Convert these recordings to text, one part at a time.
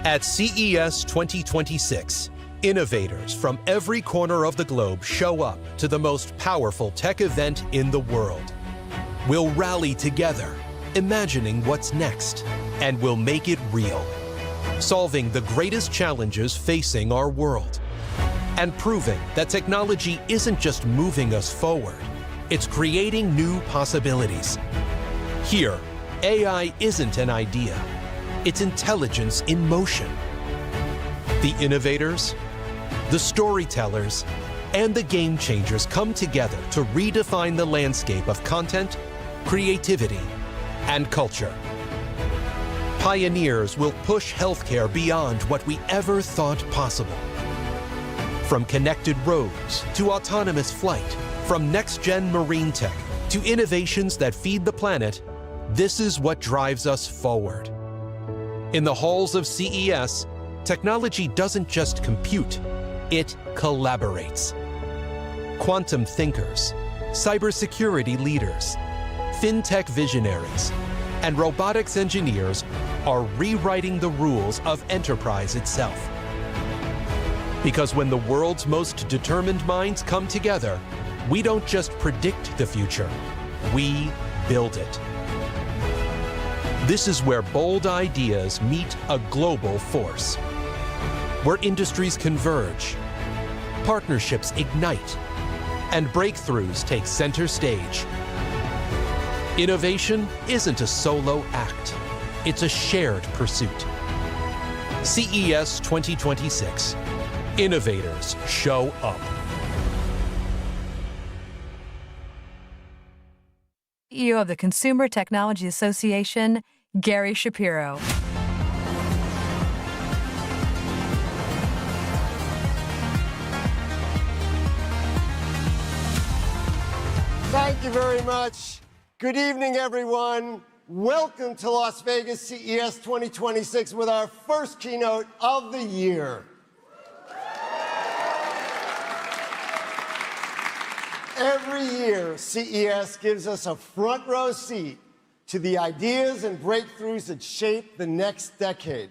At CES 2026, innovators from every corner of the globe show up to the most powerful tech event in the world. We'll rally together, imagining what's next, and we'll make it real, solving the greatest challenges facing our world, and proving that technology isn't just moving us forward, it's creating new possibilities. Here, AI isn't an idea, it's intelligence in motion. The innovators, the storytellers, and the game changers come together to redefine the landscape of content, creativity, and culture. Pioneers will push healthcare beyond what we ever thought possible. From connected roads to autonomous flight, from next-gen marine tech to innovations that feed the planet, this is what drives us forward. In the halls of CES, technology doesn't just compute, it collaborates. Quantum thinkers, cybersecurity leaders, fintech visionaries, and robotics engineers are rewriting the rules of enterprise itself. Because when the world's most determined minds come together, we don't just predict the future, we build it. This is where bold ideas meet a global force, where industries converge, partnerships ignite, and breakthroughs take center stage. Innovation isn't a solo act, it's a shared pursuit. CES 2026. Innovators show up. CEO of the Consumer Technology Association, Gary Shapiro. Thank you very much. Good evening, everyone. Welcome to Las Vegas CES 2026 with our first keynote of the year. Every year, CES gives us a front row seat to the ideas and breakthroughs that shape the next decade.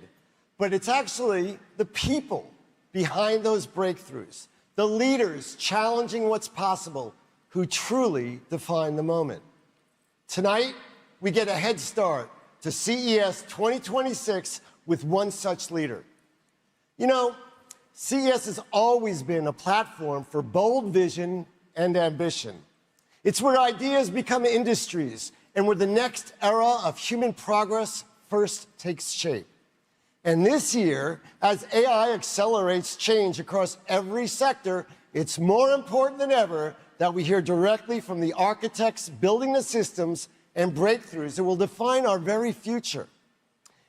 But it's actually the people behind those breakthroughs, the leaders challenging what's possible, who truly define the moment. Tonight, we get a head start to CES 2026 with one such leader. You know, CES has always been a platform for bold vision and ambition. It's where ideas become industries and where the next era of human progress first takes shape. And this year, as AI accelerates change across every sector, it's more important than ever that we hear directly from the architects building the systems and breakthroughs that will define our very future.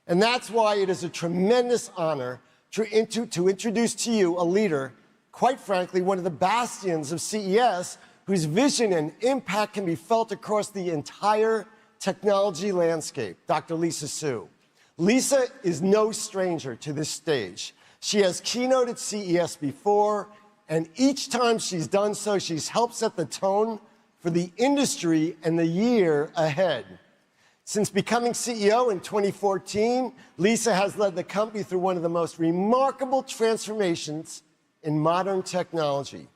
And that's why it is a tremendous honor to introduce to you a leader, quite frankly, one of the bastions of CES, whose vision and impact can be felt across the entire technology landscape, Dr. Lisa Su. Lisa is no stranger to this stage. She has keynoted CES before, and each time she's done so, she's helped set the tone for the industry and the year ahead. Since becoming CEO in 2014, Lisa has led the company through one of the most remarkable transformations in modern technology.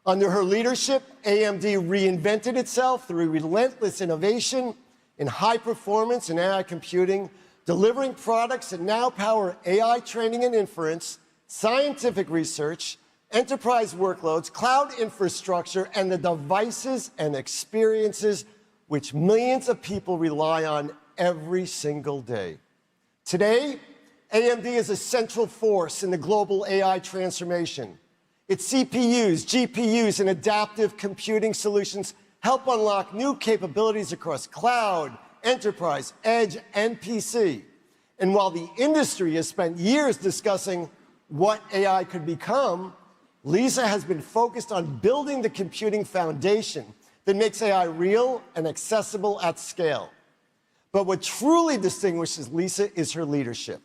Under her leadership, AMD reinvented itself through relentless innovation in high performance and AI computing, delivering products that now power AI training and inference, scientific research, enterprise workloads, cloud infrastructure, and the devices and experiences which millions of people rely on every single day. Today, AMD is a central force in the global AI transformation. Its CPUs, GPUs, and adaptive computing solutions help unlock new capabilities across cloud, enterprise, edge, and PC. And while the industry has spent years discussing what AI could become, Lisa has been focused on building the computing foundation that makes AI real and accessible at scale. But what truly distinguishes Lisa is her leadership.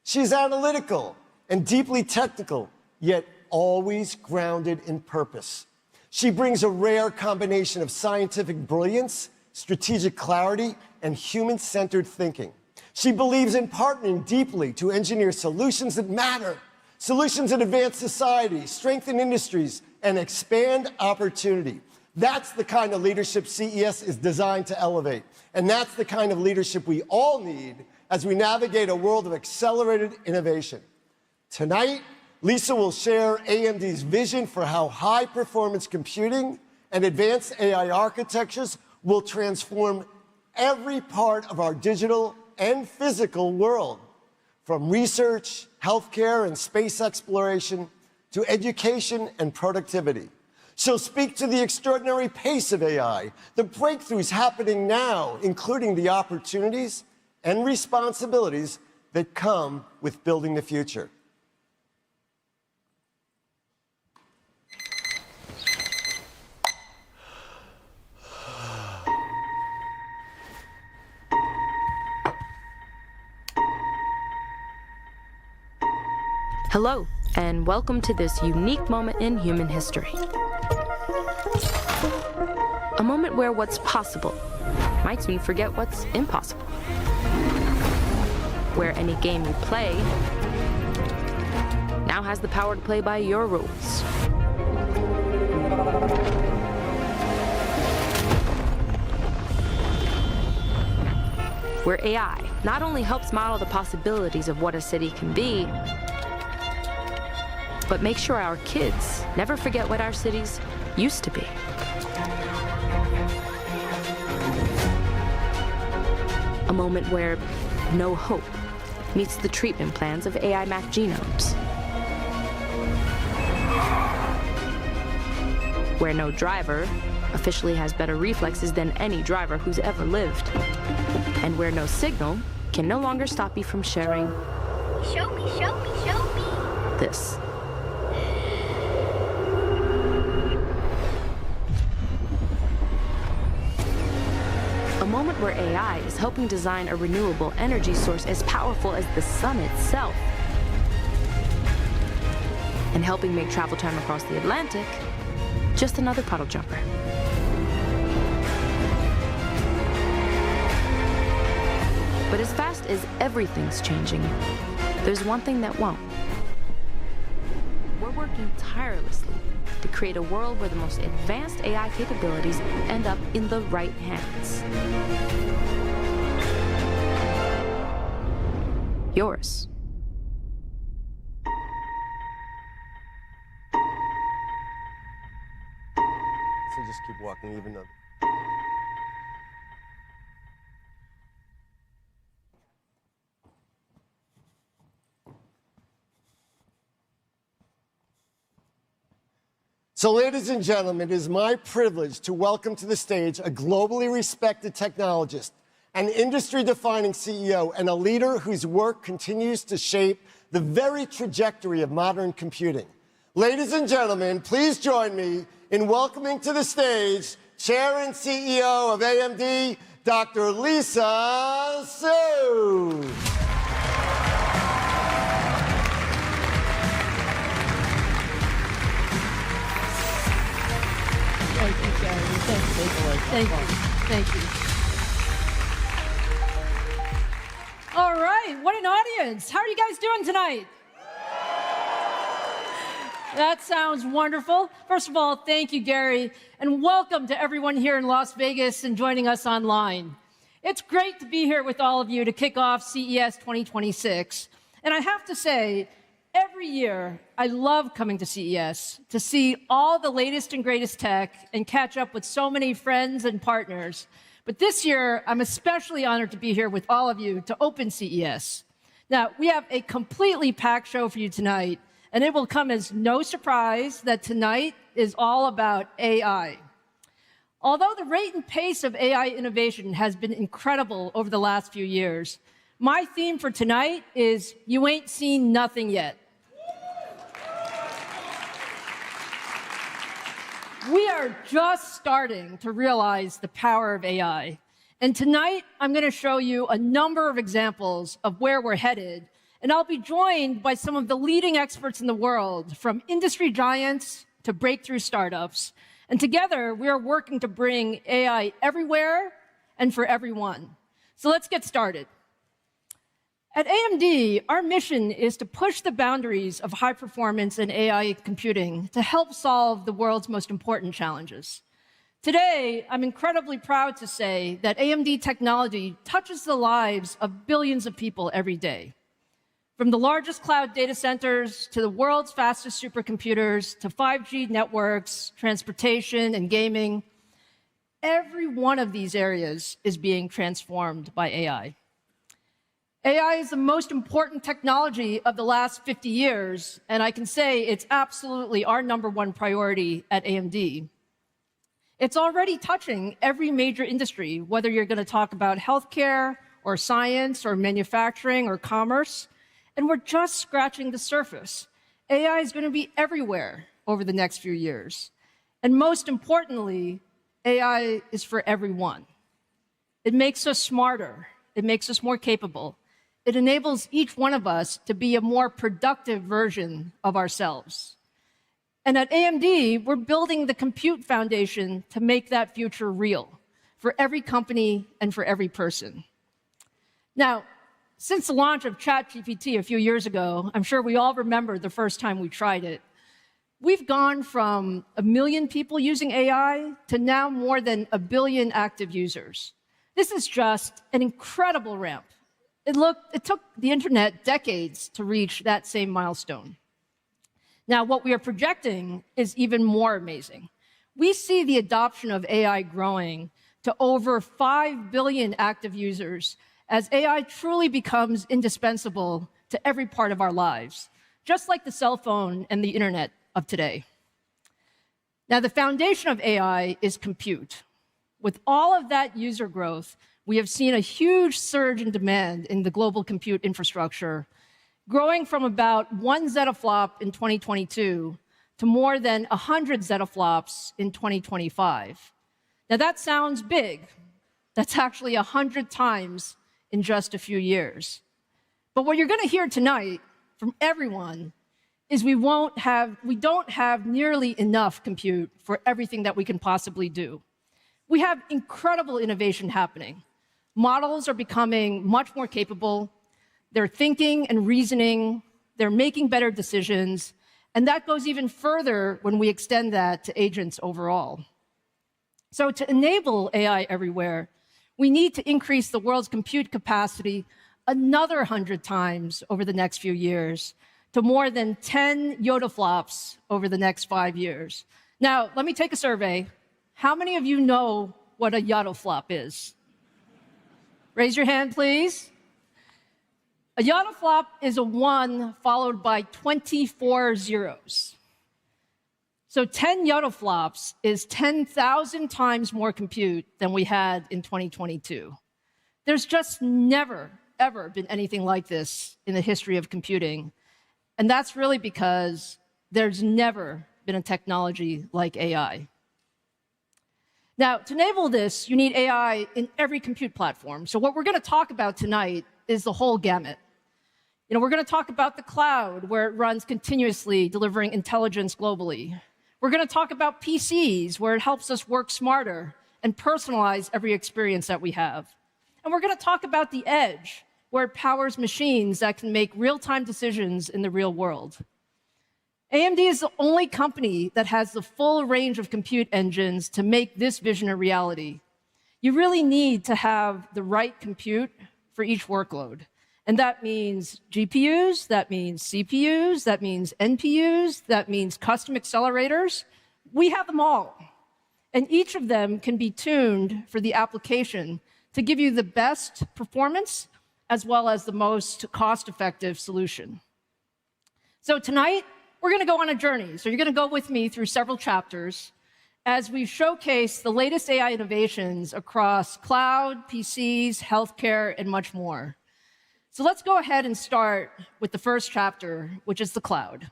She's analytical and deeply technical, yet always grounded in purpose. She brings a rare combination of scientific brilliance, strategic clarity, and human-centered thinking. She believes in partnering deeply to engineer solutions that matter, solutions that advance society, strengthen industries, and expand opportunity. That's the kind of leadership CES is designed to elevate. And that's the kind of leadership we all need as we navigate a world of accelerated innovation. Tonight, Lisa will share AMD's vision for how high-performance computing and advanced AI architectures will transform every part of our digital and physical world, from research, healthcare, and space exploration to education and productivity. She'll speak to the extraordinary pace of AI, the breakthroughs happening now, including the opportunities and responsibilities that come with building the future. Hello, and welcome to this unique moment in human history. A moment where what's possible might soon forget what's impossible. Where any game you play now has the power to play by your rules. Where AI not only helps model the possibilities of what a city can be, but make sure our kids never forget what our cities used to be. A moment where no hope meets the treatment plans of AI mapped genomes. Where no driver officially has better reflexes than any driver who's ever lived. And where no signal can no longer stop you from sharing. Show me, show me, show me. This. A moment where AI is helping design a renewable energy source as powerful as the sun itself, and helping make travel time across the Atlantic just another puddle jumper. But as fast as everything's changing, there's one thing that won't. We're working tirelessly to create a world where the most advanced AI capabilities end up in the right hands. Yours. So just keep walking, even though. So, ladies and gentlemen, it is my privilege to welcome to the stage a globally respected technologist, an industry-defining CEO, and a leader whose work continues to shape the very trajectory of modern computing. Ladies and gentlemen, please join me in welcoming to the stage Chair and CEO of AMD, Dr. Lisa Su. Thank you, Gary. Thank you. Thank you. All right, what an audience. How are you guys doing tonight? That sounds wonderful. First of all, thank you, Gary, and welcome to everyone here in Las Vegas and joining us online. It's great to be here with all of you to kick off CES 2026. And I have to say, every year, I love coming to CES to see all the latest and greatest tech and catch up with so many friends and partners. But this year, I'm especially honored to be here with all of you to open CES. Now, we have a completely packed show for you tonight, and it will come as no surprise that tonight is all about AI. Although the rate and pace of AI innovation has been incredible over the last few years, my theme for tonight is you ain't seen nothing yet. We are just starting to realize the power of AI. And tonight, I'm going to show you a number of examples of where we're headed. And I'll be joined by some of the leading experts in the world, from industry giants to breakthrough startups. And together, we are working to bring AI everywhere and for everyone. So let's get started. At AMD, our mission is to push the boundaries of high performance and AI computing to help solve the world's most important challenges. Today, I'm incredibly proud to say that AMD technology touches the lives of billions of people every day. From the largest cloud data centers to the world's fastest supercomputers to 5G networks, transportation, and gaming, every one of these areas is being transformed by AI. AI is the most important technology of the last 50 years, and I can say it's absolutely our #1 priority at AMD. It's already touching every major industry, whether you're going to talk about healthcare or science or manufacturing or commerce, and we're just scratching the surface. AI is going to be everywhere over the next few years. And most importantly, AI is for everyone. It makes us smarter. It makes us more capable. It enables each one of us to be a more productive version of ourselves. And at AMD, we're building the compute foundation to make that future real for every company and for every person. Now, since the launch of ChatGPT a few years ago, I'm sure we all remember the first time we tried it. We've gone from 1 million people using AI to now more than 1 billion active users. This is just an incredible ramp. It took the internet decades to reach that same milestone. Now, what we are projecting is even more amazing. We see the adoption of AI growing to over 5 billion active users as AI truly becomes indispensable to every part of our lives, just like the cell phone and the internet of today. Now, the foundation of AI is compute. With all of that user growth, we have seen a huge surge in demand in the global compute infrastructure, growing from about 1 zettaflop in 2022 to more than 100 zettaflops in 2025. Now, that sounds big. That's actually 100 times in just a few years. But what you're going to hear tonight from everyone is we don't have nearly enough compute for everything that we can possibly do. We have incredible innovation happening. Models are becoming much more capable. They're thinking and reasoning. They're making better decisions. And that goes even further when we extend that to agents overall. So to enable AI everywhere, we need to increase the world's compute capacity another 100 times over the next few years to more than 10 yottaflops over the next 5 years. Now, let me take a survey. How many of you know what a yottaflop is? Raise your hand, please. A yottaflop is a 1 followed by 24 zeros. So 10 yottaflops is 10,000 times more compute than we had in 2022. There's just never, ever been anything like this in the history of computing. And that's really because there's never been a technology like AI. Now, to enable this, you need AI in every compute platform. So what we're going to talk about tonight is the whole gamut. We're going to talk about the cloud, where it runs continuously, delivering intelligence globally. We're going to talk about PCs, where it helps us work smarter and personalize every experience that we have. And we're going to talk about the edge, where it powers machines that can make real-time decisions in the real world. AMD is the only company that has the full range of compute engines to make this vision a reality. You really need to have the right compute for each workload. And that means GPUs, that means CPUs, that means NPUs, that means custom accelerators. We have them all. And each of them can be tuned for the application to give you the best performance as well as the most cost-effective solution. So tonight, we're going to go on a journey. So you're going to go with me through several chapters as we showcase the latest AI innovations across cloud, PCs, healthcare, and much more. So let's go ahead and start with the first chapter, which is the cloud.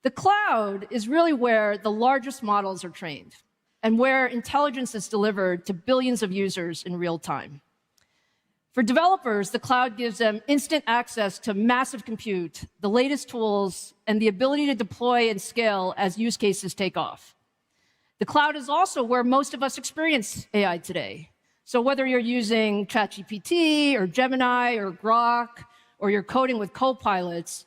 The cloud is really where the largest models are trained and where intelligence is delivered to billions of users in real time. For developers, the cloud gives them instant access to massive compute, the latest tools, and the ability to deploy and scale as use cases take off. The cloud is also where most of us experience AI today. So whether you're using ChatGPT or Gemini or Grok, or you're coding with copilots,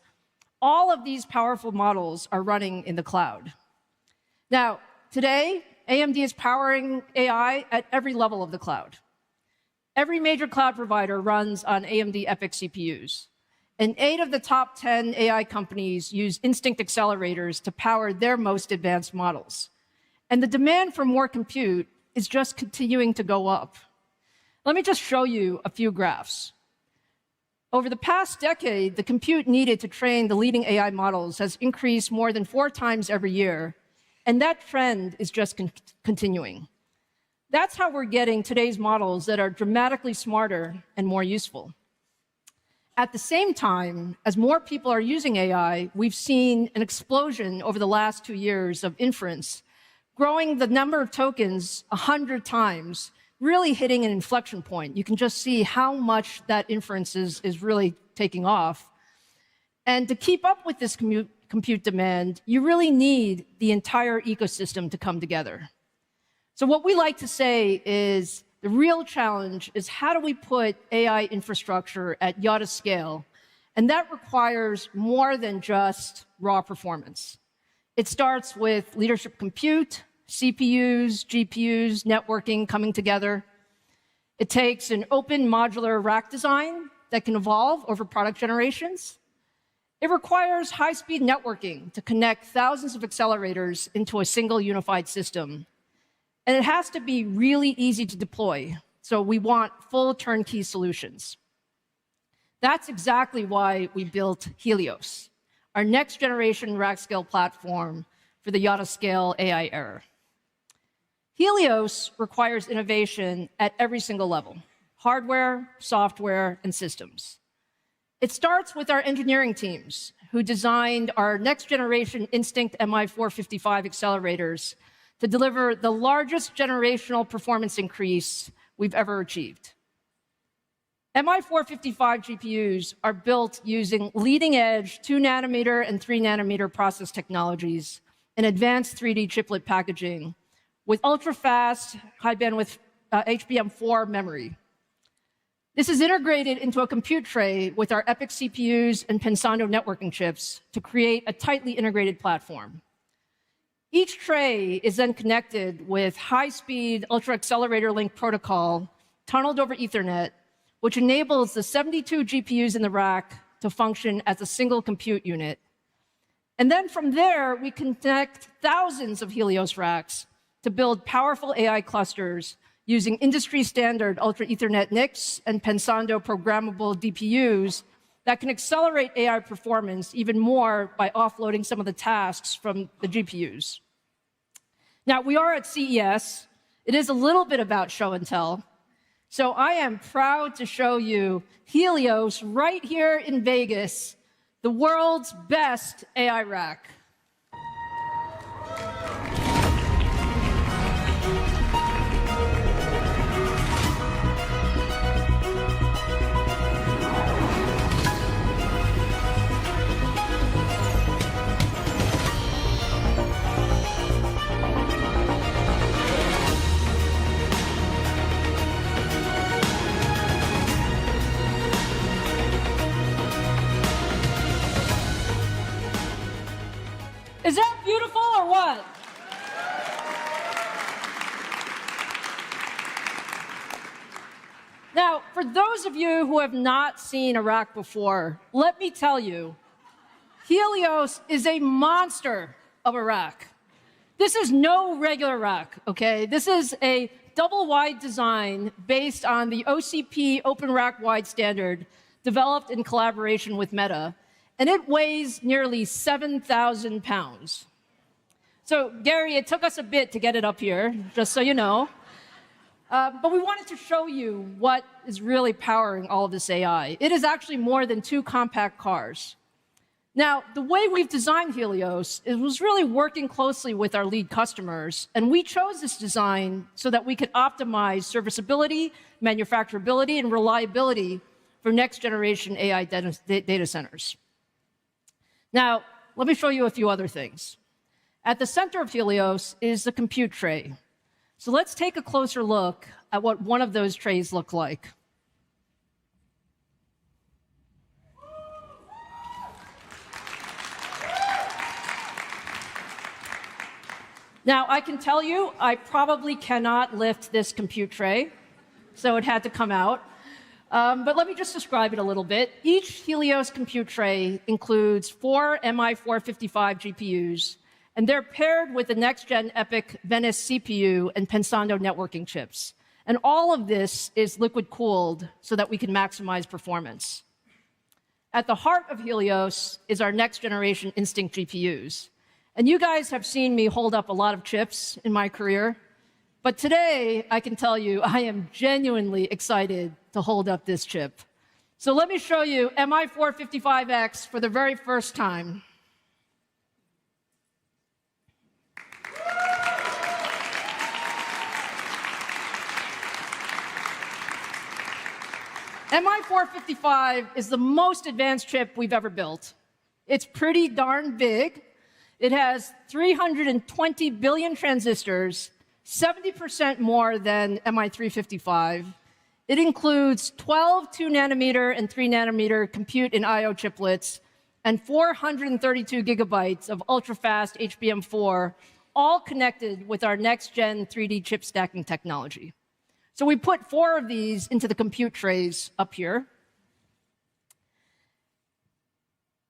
all of these powerful models are running in the cloud. Now, today, AMD is powering AI at every level of the cloud. Every major cloud provider runs on AMD EPYC CPUs. And 8 of the top 10 AI companies use Instinct accelerators to power their most advanced models. And the demand for more compute is just continuing to go up. Let me just show you a few graphs. Over the past decade, the compute needed to train the leading AI models has increased more than 4 times every year, and that trend is just continuing. That's how we're getting today's models that are dramatically smarter and more useful. At the same time, as more people are using AI, we've seen an explosion over the last 2 years of inference, growing the number of tokens 100 times, really hitting an inflection point. You can just see how much that inference is really taking off. And to keep up with this compute demand, you really need the entire ecosystem to come together. So what we like to say is the real challenge is how do we put AI infrastructure at YATA scale? And that requires more than just raw performance. It starts with leadership compute, CPUs, GPUs, networking coming together. It takes an open modular rack design that can evolve over product generations. It requires high-speed networking to connect thousands of accelerators into a single unified system. And it has to be really easy to deploy. So we want full turnkey solutions. That's exactly why we built Helios, our next generation rack scale platform for the YATA scale AI era. Helios requires innovation at every single level: hardware, software, and systems. It starts with our engineering teams, who designed our next generation Instinct MI455 accelerators to deliver the largest generational performance increase we've ever achieved. MI455 GPUs are built using leading-edge 2-nanometer and 3-nanometer process technologies and advanced 3D chiplet packaging with ultra-fast, high-bandwidth HBM4 memory. This is integrated into a compute tray with our EPYC CPUs and Pensando networking chips to create a tightly integrated platform. Each tray is then connected with high-speed ultra-accelerator link protocol tunneled over Ethernet, which enables the 72 GPUs in the rack to function as a single compute unit. And then from there, we connect thousands of Helios racks to build powerful AI clusters using industry-standard Ultra Ethernet NICs and Pensando programmable DPUs that can accelerate AI performance even more by offloading some of the tasks from the GPUs. Now, we are at CES. It is a little bit about show and tell. So I am proud to show you Helios right here in Vegas, the world's best AI rack. Is that beautiful or what? Now, for those of you who have not seen a rack before, let me tell you, Helios is a monster of a rack. This is no regular rack, okay? This is a double-wide design based on the OCP Open Rack Wide standard developed in collaboration with Meta. And it weighs nearly 7,000 pounds. So, Gary, it took us a bit to get it up here, just so you know. But we wanted to show you what is really powering all of this AI. It is actually more than 2 compact cars. Now, the way we've designed Helios was really working closely with our lead customers, and we chose this design so that we could optimize serviceability, manufacturability, and reliability for next-generation AI data centers. Now, let me show you a few other things. At the center of Helios is the compute tray. So let's take a closer look at what one of those trays looked like. Now, I can tell you, I probably cannot lift this compute tray, so it had to come out. But let me just describe it a little bit. Each Helios compute tray includes 4 MI455 GPUs, and they're paired with the next-gen EPYC Venice CPU and Pensando networking chips. And all of this is liquid-cooled so that we can maximize performance. At the heart of Helios is our next-generation Instinct GPUs. And you guys have seen me hold up a lot of chips in my career, but today I can tell you I am genuinely excited to hold up this chip. So let me show you MI455X for the very first time. MI455 is the most advanced chip we've ever built. It's pretty darn big. It has 320 billion transistors, 70% more than MI355. It includes 12 2-nanometer and 3-nanometer compute and I/O chiplets, and 432 gigabytes of ultra-fast HBM4, all connected with our next-gen 3D chip stacking technology. So we put 4 of these into the compute trays up here.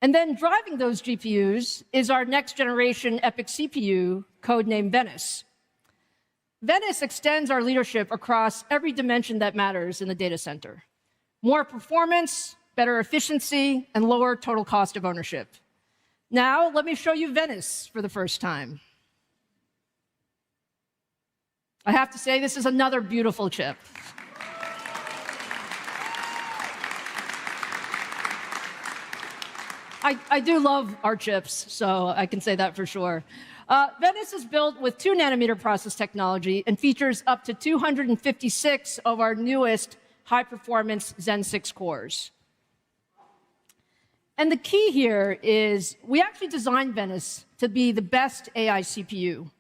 And then driving those GPUs is our next-generation EPYC CPU, codenamed Venice. Venice extends our leadership across every dimension that matters in the data center. More performance, better efficiency, and lower total cost of ownership. Now, let me show you Venice for the first time. I have to say, this is another beautiful chip. I do love our chips, so I can say that for sure. Venice is built with 2-nanometer process technology and features up to 256 of our newest high-performance Zen 6 cores. And the key here is we actually designed Venice to be the best AI CPU.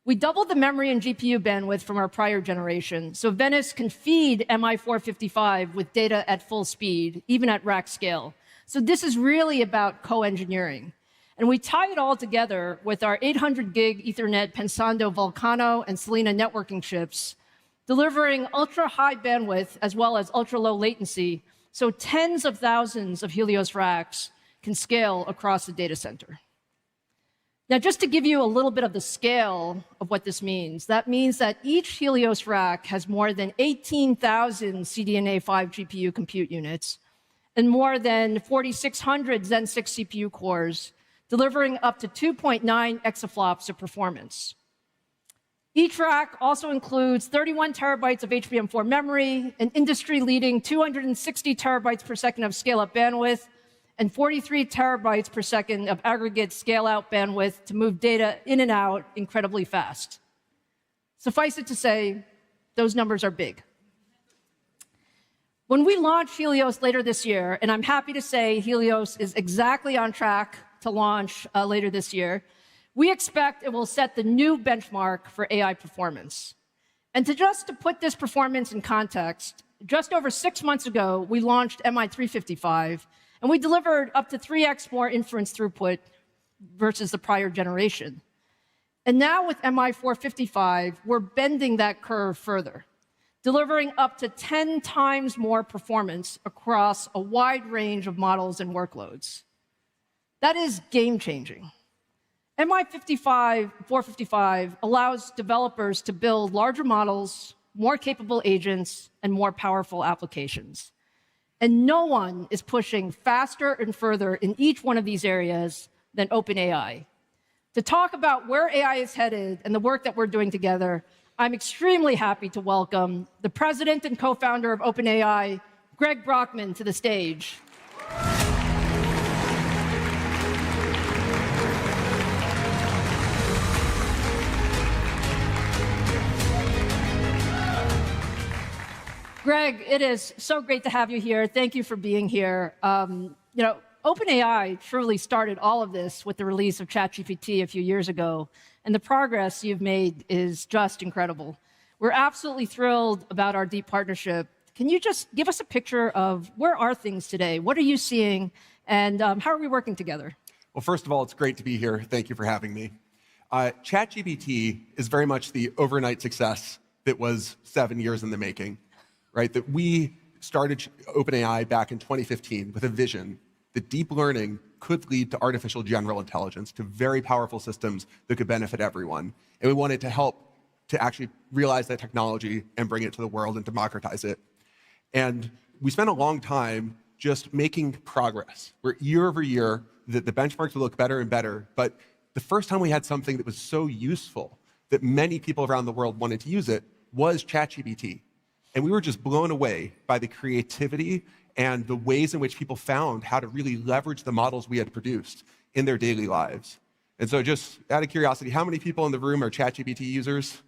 We doubled the memory and GPU bandwidth from our prior generation, so Venice can feed MI455 with data at full speed, even at rack scale. So this is really about co-engineering. And we tie it all together with our 800 gig Ethernet Pensando Vulcano and Selena networking chips, delivering ultra-high bandwidth as well as ultra-low latency, so tens of thousands of Helios racks can scale across the data center. Now, just to give you a little bit of the scale of what this means, that means that each Helios rack has more than 18,000 CDNA 5 GPU compute units and more than 4,600 Zen 6 CPU cores, delivering up to 2.9 exaflops of performance. Each rack also includes 31 terabytes of HBM4 memory, an industry-leading 260 terabytes per second of scale-up bandwidth, and 43 terabytes per second of aggregate scale-out bandwidth to move data in and out incredibly fast. Suffice it to say, those numbers are big. When we launch Helios later this year, and I'm happy to say Helios is exactly on track to launch later this year, we expect it will set the new benchmark for AI performance. And to put this performance in context, just over 6 months ago, we launched MI355, and we delivered up to 3x more inference throughput versus the prior generation. And now with MI455, we're bending that curve further, delivering up to 10 times more performance across a wide range of models and workloads. That is game-changing. MI455 allows developers to build larger models, more capable agents, and more powerful applications. And no one is pushing faster and further in each one of these areas than OpenAI. To talk about where AI is headed and the work that we're doing together, I'm extremely happy to welcome the president and co-founder of OpenAI, Greg Brockman, to the stage. Greg, it is so great to have you here. Thank you for being here. OpenAI truly started all of this with the release of ChatGPT a few years ago, and the progress you've made is just incredible. We're absolutely thrilled about our deep partnership. Can you just give us a picture of where are things today? What are you seeing? And how are we working together? Well, first of all, it's great to be here. Thank you for having me. ChatGPT is very much the overnight success that was 7 years in the making, right? That we started OpenAI back in 2015 with a vision that deep learning could lead to artificial general intelligence, to very powerful systems that could benefit everyone. And we wanted to help to actually realize that technology and bring it to the world and democratize it. And we spent a long time just making progress, where year over year, the benchmarks would look better and better. But the first time we had something that was so useful that many people around the world wanted to use it was ChatGPT. And we were just blown away by the creativity and the ways in which people found how to really leverage the models we had produced in their daily lives. And so just out of curiosity, how many people in the room are ChatGPT users?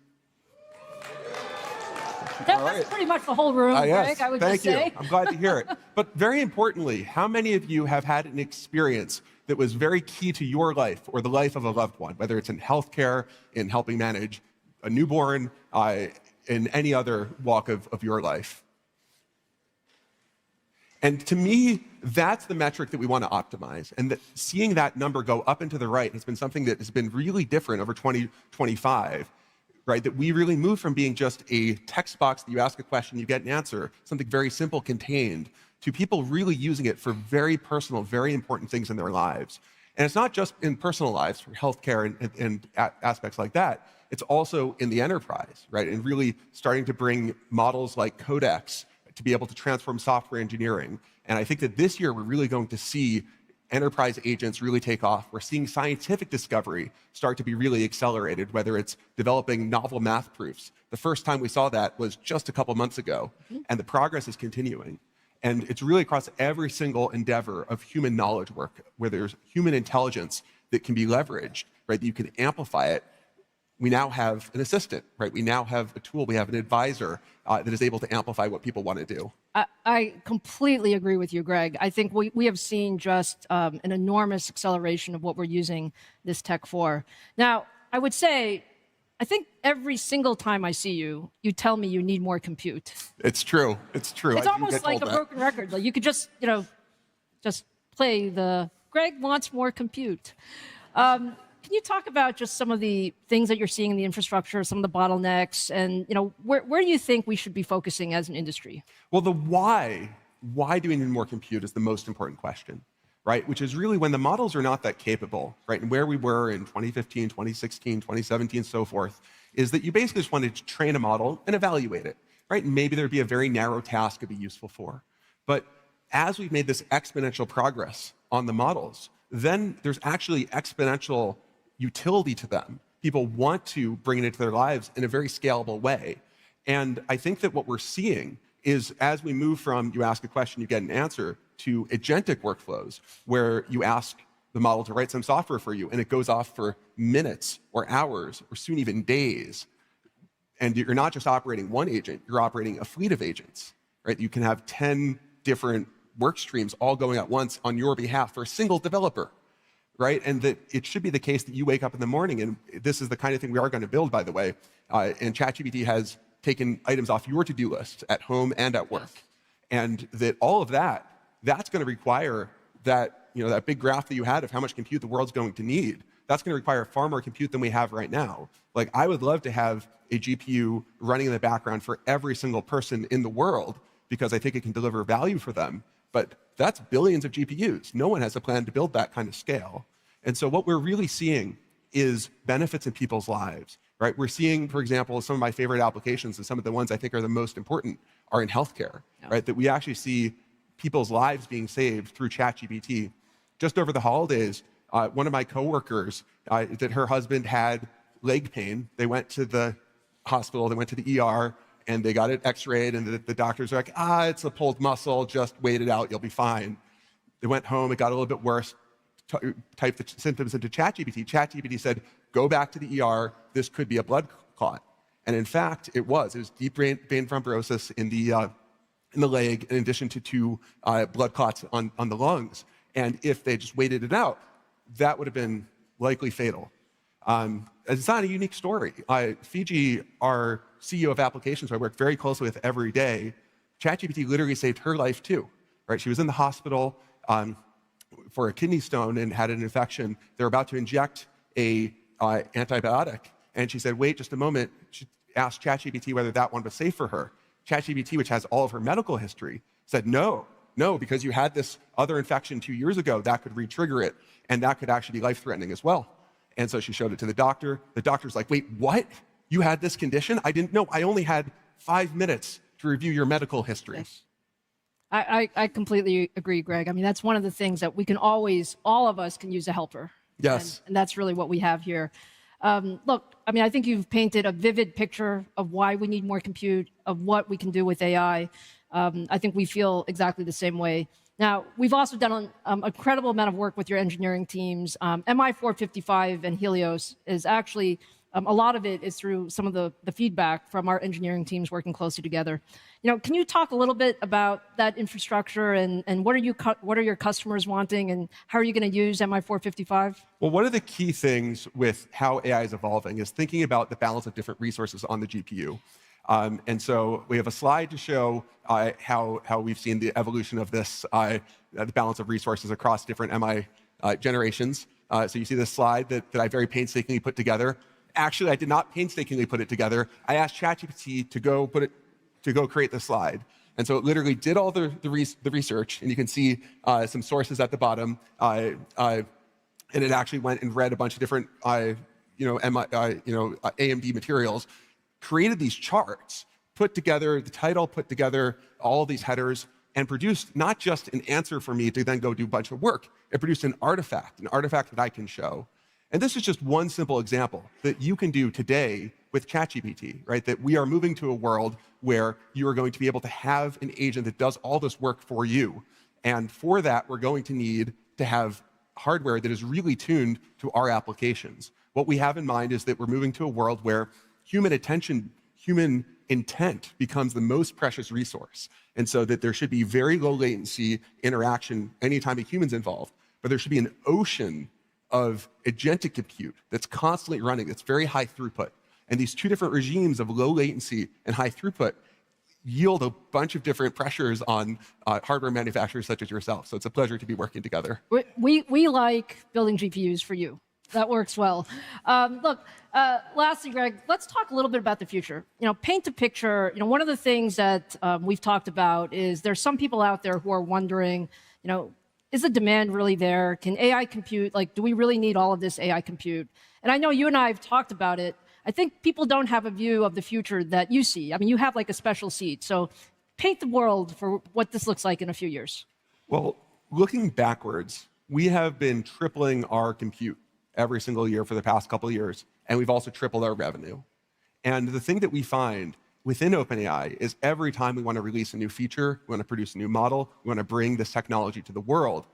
That's pretty much the whole room, Greg, I would just say. Thank you. I'm glad to hear it. But very importantly, how many of you have had an experience that was very key to your life or the life of a loved one, whether it's in healthcare, in helping manage a newborn, in any other walk of your life? And to me, that's the metric that we want to optimize. And that seeing that number go up and to the right has been something that has been really different over 2025, right? That we really moved from being just a text box that you ask a question, you get an answer, something very simple contained, to people really using it for very personal, very important things in their lives. And it's not just in personal lives, for healthcare and aspects like that. It's also in the enterprise, right? And really starting to bring models like Codex to be able to transform software engineering. And I think that this year we're really going to see enterprise agents really take off. We're seeing scientific discovery start to be really accelerated, whether it's developing novel math proofs. The first time we saw that was just a couple months ago, and the progress is continuing. And it's really across every single endeavor of human knowledge work, where there's human intelligence that can be leveraged, right? That you can amplify it. We now have an assistant, right? We now have a tool, we have an advisor that is able to amplify what people want to do. I completely agree with you, Greg. I think we have seen just an enormous acceleration of what we're using this tech for. Now, I would say, I think every single time I see you, you tell me you need more compute. It's true. It's true. It's almost like a broken record. Like you could just, just play the Greg wants more compute. Can you talk about just some of the things that you're seeing in the infrastructure, some of the bottlenecks, and where do you think we should be focusing as an industry? Well, the why do we need more compute is the most important question, right? Which is really when the models are not that capable, right? And where we were in 2015, 2016, 2017, so forth, is that you basically just wanted to train a model and evaluate it, right? And maybe there'd be a very narrow task it'd be useful for. But as we've made this exponential progress on the models, then there's actually exponential utility to them. People want to bring it into their lives in a very scalable way. And I think that what we're seeing is as we move from you ask a question, you get an answer, to agentic workflows, where you ask the model to write some software for you, and it goes off for minutes or hours or soon even days. And you're not just operating one agent, you're operating a fleet of agents, right? You can have 10 different work streams all going at once on your behalf for a single developer. Right? And that it should be the case that you wake up in the morning, and this is the kind of thing we are going to build, by the way, and ChatGPT has taken items off your to-do list at home and at work. And that all of that's going to require that, that big graph that you had of how much compute the world's going to need. That's going to require far more compute than we have right now. Like, I would love to have a GPU running in the background for every single person in the world, because I think it can deliver value for them. But that's billions of GPUs. No one has a plan to build that kind of scale. And so what we're really seeing is benefits in people's lives, right? We're seeing, for example, some of my favorite applications, and some of the ones I think are the most important, are in healthcare, right? That we actually see people's lives being saved through ChatGPT. Just over the holidays, one of my coworkers, that her husband had leg pain. They went to the hospital, they went to the ER, and they got it x-rayed, and the doctors are like, it's a pulled muscle, just wait it out, you'll be fine. They went home, it got a little bit worse, typed the symptoms into ChatGPT. ChatGPT said, go back to the ER, this could be a blood clot. And in fact, it was deep vein thrombosis in the leg, in addition to 2 blood clots on the lungs. And if they just waited it out, that would have been likely fatal. It's not a unique story. Fiji, our CEO of applications, who I work very closely with every day, ChatGPT literally saved her life too, right? She was in the hospital for a kidney stone and had an infection. They're about to inject a antibiotic. And she said, wait just a moment. She asked ChatGPT whether that one was safe for her. ChatGPT, which has all of her medical history, said, no, because you had this other infection 2 years ago, that could re-trigger it, and that could actually be life-threatening as well. And so she showed it to the doctor. The doctor's like, wait, what? You had this condition? I didn't know. I only had 5 minutes to review your medical history. Yes. I completely agree, Greg. I mean, that's one of the things that we can always, all of us can use a helper. Yes. And that's really what we have here. Look, I mean, I think you've painted a vivid picture of why we need more compute, of what we can do with AI. I think we feel exactly the same way. Now, we've also done an incredible amount of work with your engineering teams. MI455 and Helios is actually, a lot of it is through some of the feedback from our engineering teams working closely together. You know, can you talk a little bit about that infrastructure and what are your customers wanting and how are you going to use MI455? Well, one of the key things with how AI is evolving is thinking about the balance of different resources on the GPU. And so we have a slide to show how we've seen the evolution of this, the balance of resources across different MI generations. So you see this slide that I very painstakingly put together. Actually, I did not painstakingly put it together. I asked ChatGPT to go create the slide. And so it literally did all the research, and you can see some sources at the bottom. And it actually went and read a bunch of different AMD materials, created these charts, put together the title, put together all these headers, and produced not just an answer for me to then go do a bunch of work. It produced an artifact that I can show. And this is just one simple example that you can do today with ChatGPT, right? That we are moving to a world where you are going to be able to have an agent that does all this work for you. And for that, we're going to need to have hardware that is really tuned to our applications. What we have in mind is that we're moving to a world where human attention, human intent becomes the most precious resource. And so that there should be very low latency interaction anytime a human's involved, but there should be an ocean of agentic compute that's constantly running, that's very high throughput. And these two different regimes of low latency and high throughput yield a bunch of different pressures on hardware manufacturers such as yourself. So it's a pleasure to be working together. We like building GPUs for you. That works well. Look, lastly, Greg, let's talk a little bit about the future. You know, paint a picture. You know, one of the things that we've talked about is there's some people out there who are wondering, you know, is the demand really there? Can AI compute, like, do we really need all of this AI compute? And I know you and I have talked about it. I think people don't have a view of the future that you see. I mean, you have like a special seat. So paint the world for what this looks like in a few years. Well, looking backwards, we have been tripling our compute every single year for the past couple of years, and we've also tripled our revenue. And the thing that we find within OpenAI is every time we want to release a new feature, we want to produce a new model, we want to bring this technology to the world,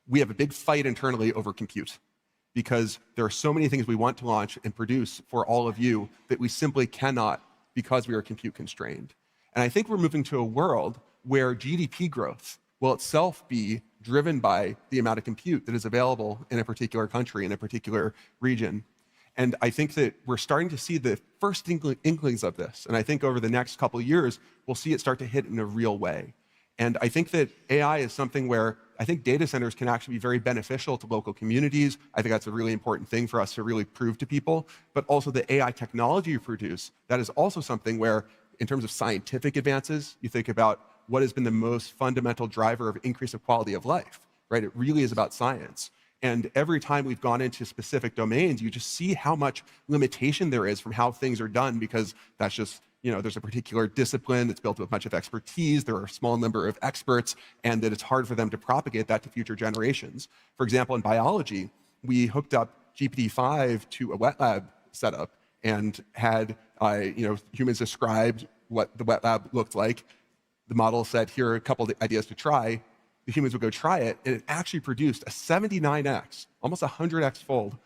we have a big fight internally over compute because there are so many things we want to launch and produce for all of you that we simply cannot because we are compute constrained. And I think we're moving to a world where GDP growth will itself be driven by the amount of compute that is available in a particular country, in a particular region. And I think that we're starting to see the first inklings of this. And I think over the next couple of years, we'll see it start to hit in a real way. And I think that AI is something where I think data centers can actually be very beneficial to local communities. I think that's a really important thing for us to really prove to people. But also the AI technology you produce, that is also something where, in terms of scientific advances, you think about what has been the most fundamental driver of increase of quality of life, right? It really is about science. And every time we've gone into specific domains, you just see how much limitation there is from how things are done because that's just, you know, there's a particular discipline that's built with a bunch of expertise, there are a small number of experts, and that it's hard for them to propagate that to future generations. For example, in biology, we hooked up GPT-5 to a wet lab setup and had humans described what the wet lab looked like. The model said, here are a couple of ideas to try. The humans would go try it, and it actually produced a 79x, almost 100x fold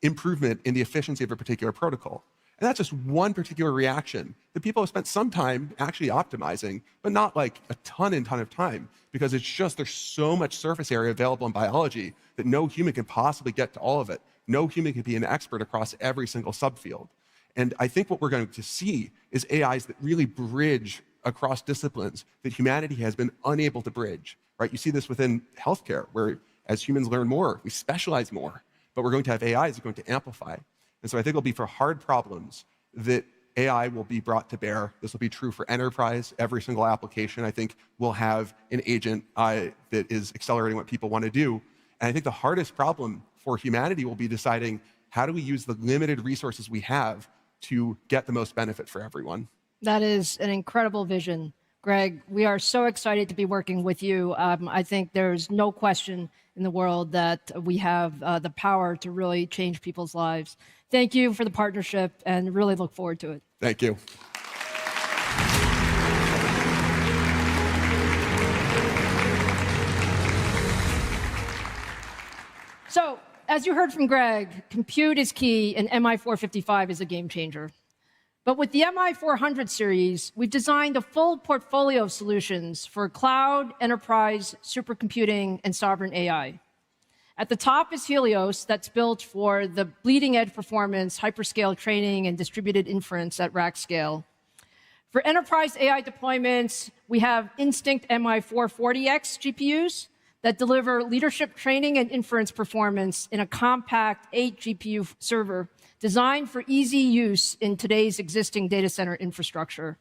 improvement in the efficiency of a particular protocol. And that's just one particular reaction that people have spent some time actually optimizing, but not like a ton of time, because it's just there's so much surface area available in biology that no human can possibly get to all of it. No human can be an expert across every single subfield. And I think what we're going to see is AIs that really bridge across disciplines that humanity has been unable to bridge, right? You see this within healthcare, where as humans learn more, we specialize more, but we're going to have AIs that are going to amplify. And so I think it'll be for hard problems that AI will be brought to bear. This will be true for enterprise. Every single application, I think, will have an agent that is accelerating what people want to do. And I think the hardest problem for humanity will be deciding, how do we use the limited resources we have to get the most benefit for everyone? That is an incredible vision, Greg. We are so excited to be working with you. I think there's no question in the world that we have the power to really change people's lives. Thank you for the partnership, and really look forward to it. Thank you. So, as you heard from Greg, compute is key, and MI455 is a game changer. But with the MI400 series, we've designed a full portfolio of solutions for cloud, enterprise, supercomputing, and sovereign AI. At the top is Helios, that's built for the bleeding-edge performance, hyperscale training, and distributed inference at rack scale. For enterprise AI deployments, we have Instinct MI440X GPUs that deliver leadership training and inference performance in a compact 8-GPU server designed for easy use in today's existing data center infrastructure.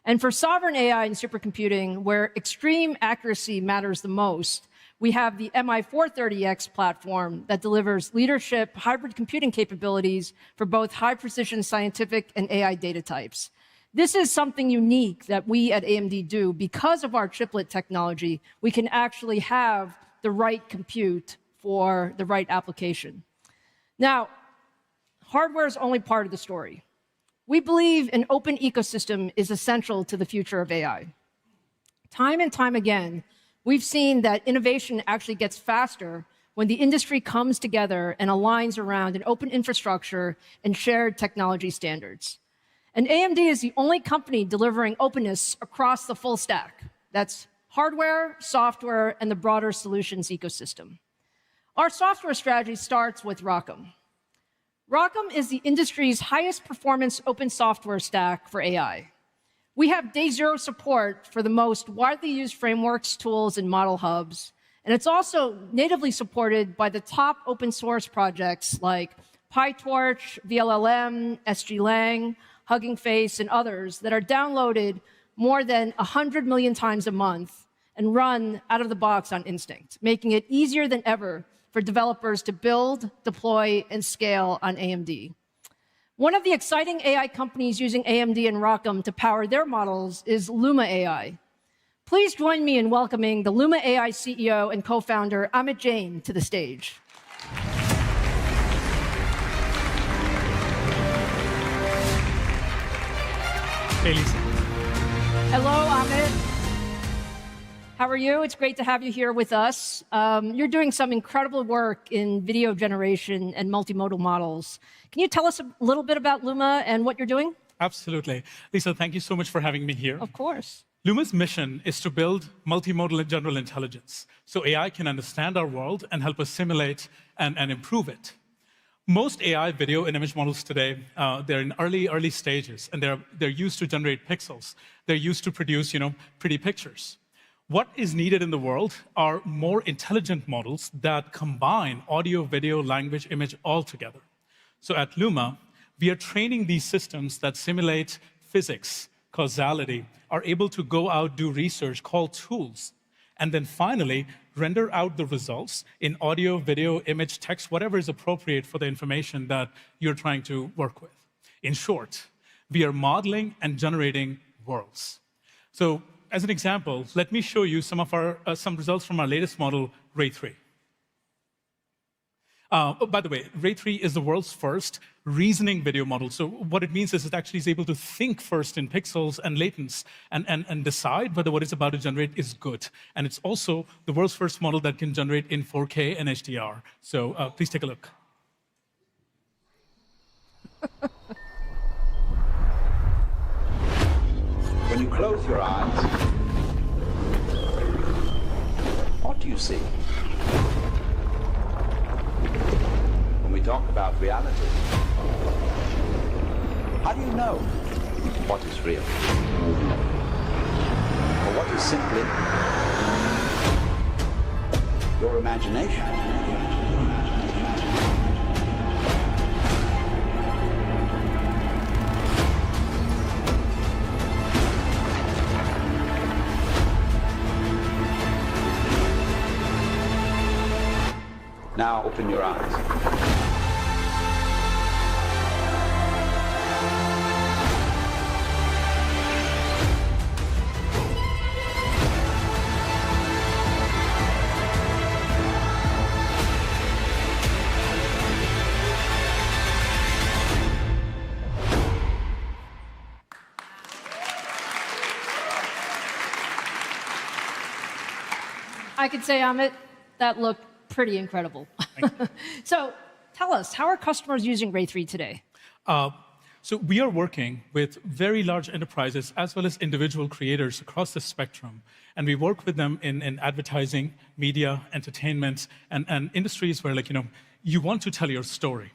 And for sovereign AI and supercomputing, where extreme accuracy matters the most, we have the MI430X platform that delivers leadership hybrid computing capabilities for both high-precision scientific and AI data types. This is something unique that we at AMD do. Because of our chiplet technology, we can actually have the right compute for the right application. Now, hardware is only part of the story. We believe an open ecosystem is essential to the future of AI. Time and time again, we've seen that innovation actually gets faster when the industry comes together and aligns around an open infrastructure and shared technology standards. And AMD is the only company delivering openness across the full stack. That's hardware, software, and the broader solutions ecosystem. Our software strategy starts with ROCm. ROCm is the industry's highest performance open software stack for AI. We have day zero support for the most widely used frameworks, tools, and model hubs. And it's also natively supported by the top open source projects like PyTorch, VLLM, SGLang, Hugging Face, and others that are downloaded more than 100 million times a month and run out of the box on Instinct, making it easier than ever for developers to build, deploy, and scale on AMD. One of the exciting AI companies using AMD and ROCm to power their models is Luma AI. Please join me in welcoming the Luma AI CEO and co-founder, Amit Jain, to the stage. Hey, Lisa. Hello, Amit. How are you? It's great to have you here with us. You're doing some incredible work in video generation and multimodal models. Can you tell us a little bit about Luma and what you're doing? Absolutely. Lisa, thank you so much for having me here. Of course. Luma's mission is to build multimodal and general intelligence, so AI can understand our world and help us simulate and improve it. Most AI video and image models today, they're in early stages, and they're used to generate pixels. They're used to produce, pretty pictures. What is needed in the world are more intelligent models that combine audio, video, language, image all together. So at Luma, we are training these systems that simulate physics, causality, are able to go out, do research, call tools, and then finally render out the results in audio, video, image, text, whatever is appropriate for the information that you're trying to work with. In short, we are modeling and generating worlds. So as an example, let me show you some results from our latest model, Ray 3. By the way, Ray 3 is the world's first reasoning video model. So what it means is it actually is able to think first in pixels and latents and decide whether what it's about to generate is good. And it's also the world's first model that can generate in 4K and HDR. So please take a look. When you close your eyes, what do you see? When we talk about reality, how do you know what is real? Or what is simply your imagination? Now open your eyes. I could say, Amit, that looked pretty incredible. So tell us, how are customers using Ray 3 today? So we are working with very large enterprises as well as individual creators across the spectrum. And we work with them in advertising, media, entertainment, and industries where, like, you want to tell your story.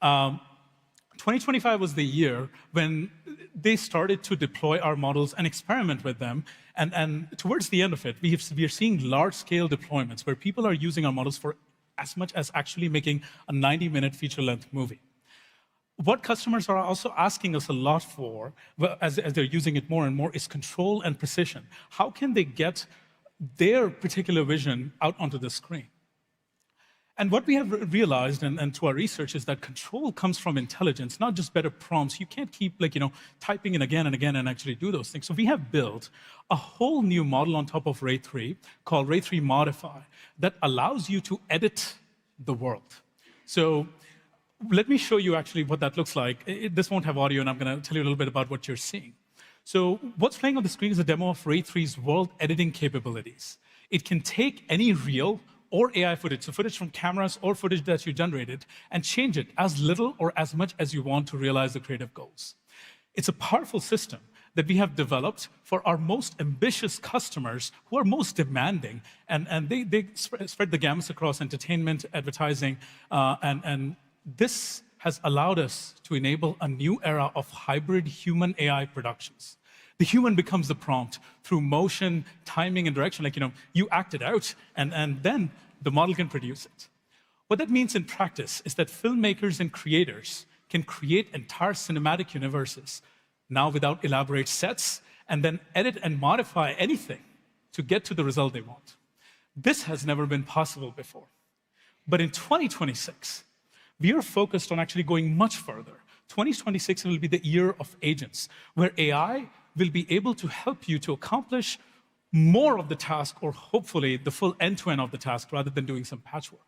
2025 was the year when they started to deploy our models and experiment with them. And towards the end of it, we are seeing large-scale deployments where people are using our models for as much as actually making a 90-minute feature-length movie. What customers are also asking us a lot for, as they're using it more and more, is control and precision. How can they get their particular vision out onto the screen? And what we have realized, and through our research, is that control comes from intelligence, not just better prompts. You can't keep, typing in again and again and actually do those things. So we have built a whole new model on top of Ray 3 called Ray 3 Modify that allows you to edit the world. So let me show you actually what that looks like. This won't have audio, and I'm going to tell you a little bit about what you're seeing. So what's playing on the screen is a demo of Ray 3's world editing capabilities. It can take any real or AI footage, so footage from cameras or footage that you generated, and change it as little or as much as you want to realize the creative goals. It's a powerful system that we have developed for our most ambitious customers who are most demanding, and they spread the gamut across entertainment, advertising, and this has allowed us to enable a new era of hybrid human-AI productions. The human becomes the prompt through motion, timing, and direction. You act it out, and then the model can produce it. What that means in practice is that filmmakers and creators can create entire cinematic universes now without elaborate sets, and then edit and modify anything to get to the result they want. This has never been possible before. But in 2026, we are focused on actually going much further. 2026 will be the year of agents, where AI will be able to help you to accomplish more of the task, or hopefully the full end-to-end of the task, rather than doing some patchwork.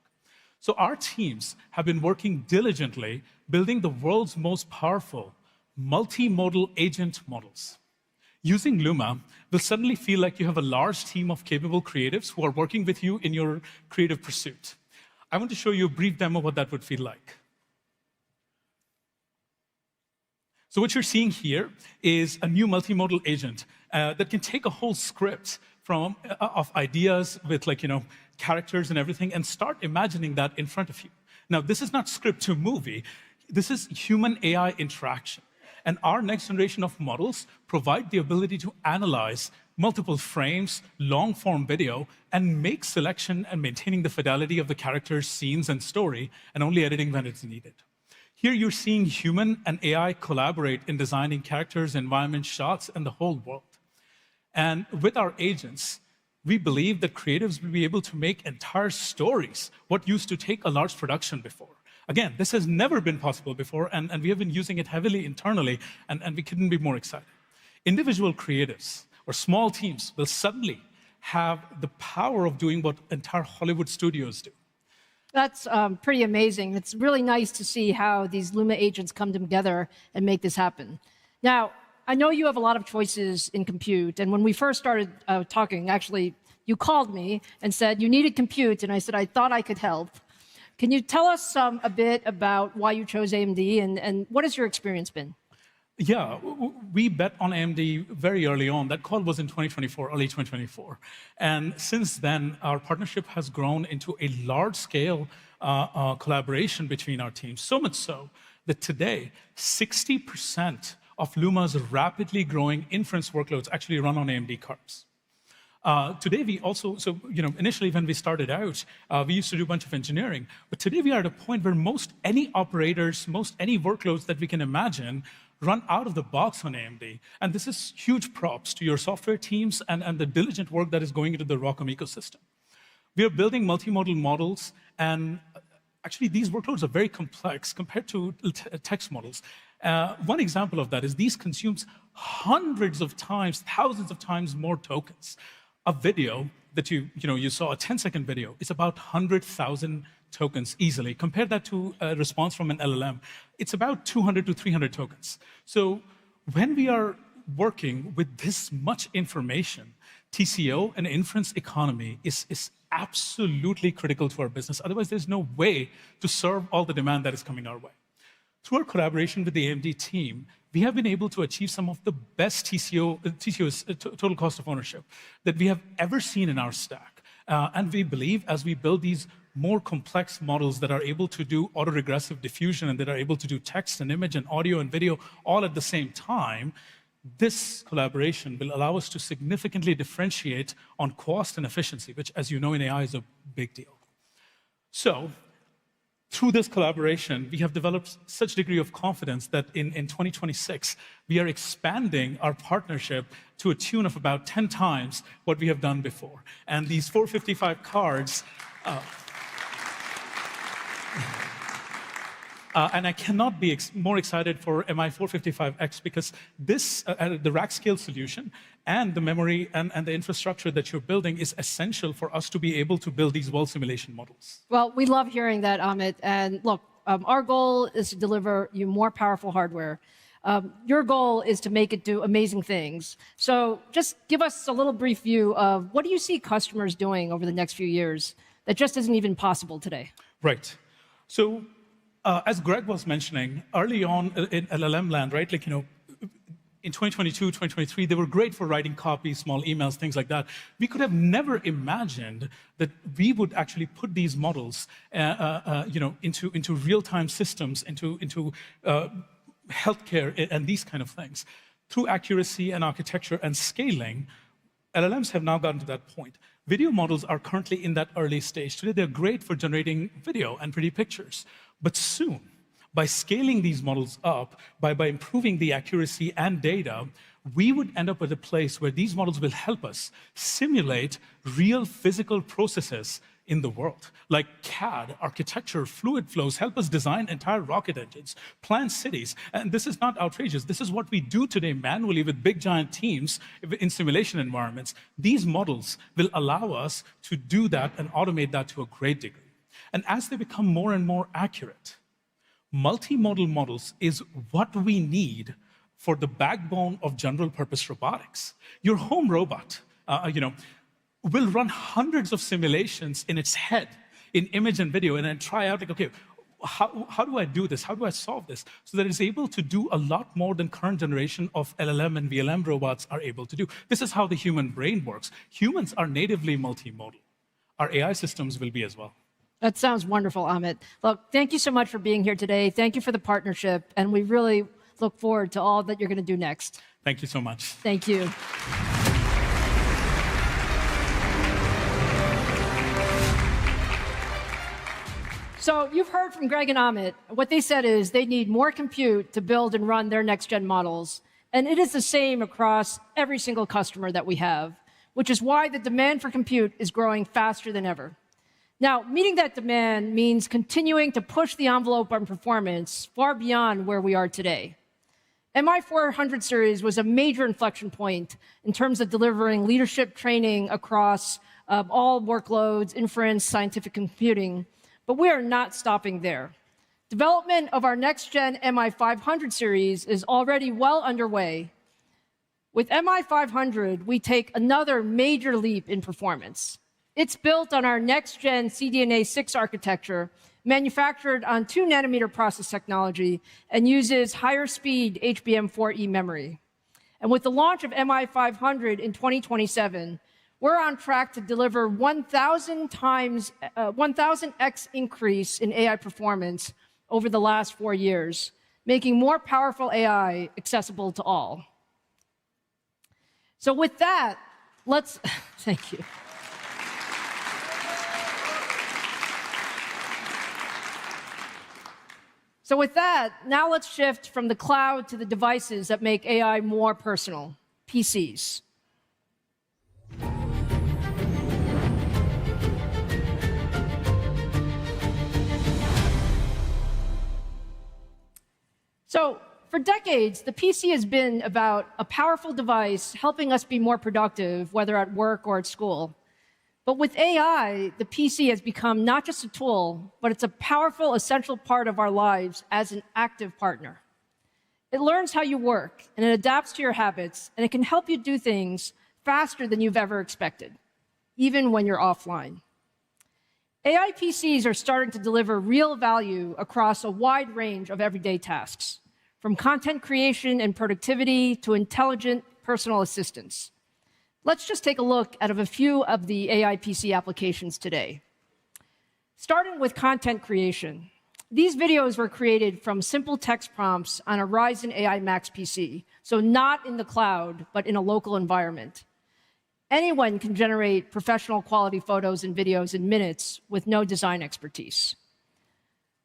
So our teams have been working diligently building the world's most powerful multimodal agent models. Using Luma will suddenly feel like you have a large team of capable creatives who are working with you in your creative pursuit. I want to show you a brief demo of what that would feel like. So what you're seeing here is a new multimodal agent that can take a whole script of ideas with characters and everything and start imagining that in front of you. Now, this is not script to movie. This is human-AI interaction. And our next generation of models provide the ability to analyze multiple frames, long-form video, and make selection and maintaining the fidelity of the characters, scenes, and story, and only editing when it's needed. Here you're seeing human and AI collaborate in designing characters, environments, shots, and the whole world. And with our agents, we believe that creatives will be able to make entire stories, what used to take a large production before. Again, this has never been possible before, and we have been using it heavily internally, and we couldn't be more excited. Individual creatives or small teams will suddenly have the power of doing what entire Hollywood studios do. That's pretty amazing. It's really nice to see how these Luma agents come together and make this happen. Now, I know you have a lot of choices in compute, and when we first started talking, actually, you called me and said you needed compute, and I said I thought I could help. Can you tell us a bit about why you chose AMD, and what has your experience been? Yeah, we bet on AMD very early on. That call was in 2024, early 2024. And since then, our partnership has grown into a large-scale collaboration between our teams, so much so that today, 60% of Luma's rapidly growing inference workloads actually run on AMD cards. Today, we also, initially when we started out, we used to do a bunch of engineering. But today, we are at a point where most any operators, most any workloads that we can imagine run out of the box on AMD. And this is huge props to your software teams and the diligent work that is going into the ROCm ecosystem. We are building multimodal models, and actually, these workloads are very complex compared to text models. One example of that is these consumes hundreds of times, thousands of times more tokens. A video that you saw, a 10-second video, is about 100,000 tokens easily. Compare that to a response from an LLM. It's about 200 to 300 tokens. So when we are working with this much information, TCO and inference economy is absolutely critical to our business. Otherwise, there's no way to serve all the demand that is coming our way. Through our collaboration with the AMD team, we have been able to achieve some of the best TCOs, total cost of ownership, that we have ever seen in our stack. And we believe as we build these more complex models that are able to do autoregressive diffusion and that are able to do text and image and audio and video all at the same time, this collaboration will allow us to significantly differentiate on cost and efficiency, which, as you know, in AI is a big deal. So, through this collaboration, we have developed such degree of confidence that in 2026, we are expanding our partnership to a tune of about 10 times what we have done before. And these 455 cards, and I cannot be more excited for MI455X because this, the rack scale solution and the memory and the infrastructure that you're building is essential for us to be able to build these world simulation models. Well, we love hearing that, Amit. And look, our goal is to deliver you more powerful hardware. Your goal is to make it do amazing things. So just give us a little brief view of what do you see customers doing over the next few years that just isn't even possible today? Right. So as Greg was mentioning, early on in LLM land, right, in 2022, 2023, they were great for writing copies, small emails, things like that. We could have never imagined that we would actually put these models, into real-time systems, into healthcare and these kind of things. Through accuracy and architecture and scaling, LLMs have now gotten to that point. Video models are currently in that early stage. Today, they're great for generating video and pretty pictures. But soon, by scaling these models up, by improving the accuracy and data, we would end up at a place where these models will help us simulate real physical processes in the world, like CAD, architecture, fluid flows, help us design entire rocket engines, plan cities. And this is not outrageous. This is what we do today manually with big, giant teams in simulation environments. These models will allow us to do that and automate that to a great degree. And as they become more and more accurate, multimodal models is what we need for the backbone of general purpose robotics. Your home robot, will run hundreds of simulations in its head, in image and video, and then try out, okay, how do I do this? How do I solve this? So that it's able to do a lot more than current generation of LLM and VLM robots are able to do. This is how the human brain works. Humans are natively multimodal. Our AI systems will be as well. That sounds wonderful, Amit. Look, thank you so much for being here today. Thank you for the partnership, and we really look forward to all that you're going to do next. Thank you so much. Thank you. So you've heard from Greg and Amit. What they said is they need more compute to build and run their next-gen models. And it is the same across every single customer that we have, which is why the demand for compute is growing faster than ever. Now, meeting that demand means continuing to push the envelope on performance far beyond where we are today. MI400 series was a major inflection point in terms of delivering leadership training across all workloads, inference, scientific computing. But we are not stopping there. Development of our next-gen MI500 series is already well underway. With MI500, we take another major leap in performance. It's built on our next-gen CDNA 6 architecture manufactured on 2-nanometer process technology, and uses higher speed HBM4E memory. And with the launch of MI500 in 2027, we're on track to deliver 1,000x increase in AI performance over the last 4 years, making more powerful AI accessible to all. So with that, let's, thank you. So with that, now let's shift from the cloud to the devices that make AI more personal, PCs. So for decades, the PC has been about a powerful device helping us be more productive, whether at work or at school. But with AI, the PC has become not just a tool, but it's a powerful, essential part of our lives as an active partner. It learns how you work, and it adapts to your habits, and it can help you do things faster than you've ever expected, even when you're offline. AI PCs are starting to deliver real value across a wide range of everyday tasks, from content creation and productivity to intelligent personal assistants. Let's just take a look at a few of the AI PC applications today. Starting with content creation. These videos were created from simple text prompts on a Ryzen AI Max PC, so not in the cloud, but in a local environment. Anyone can generate professional quality photos and videos in minutes with no design expertise.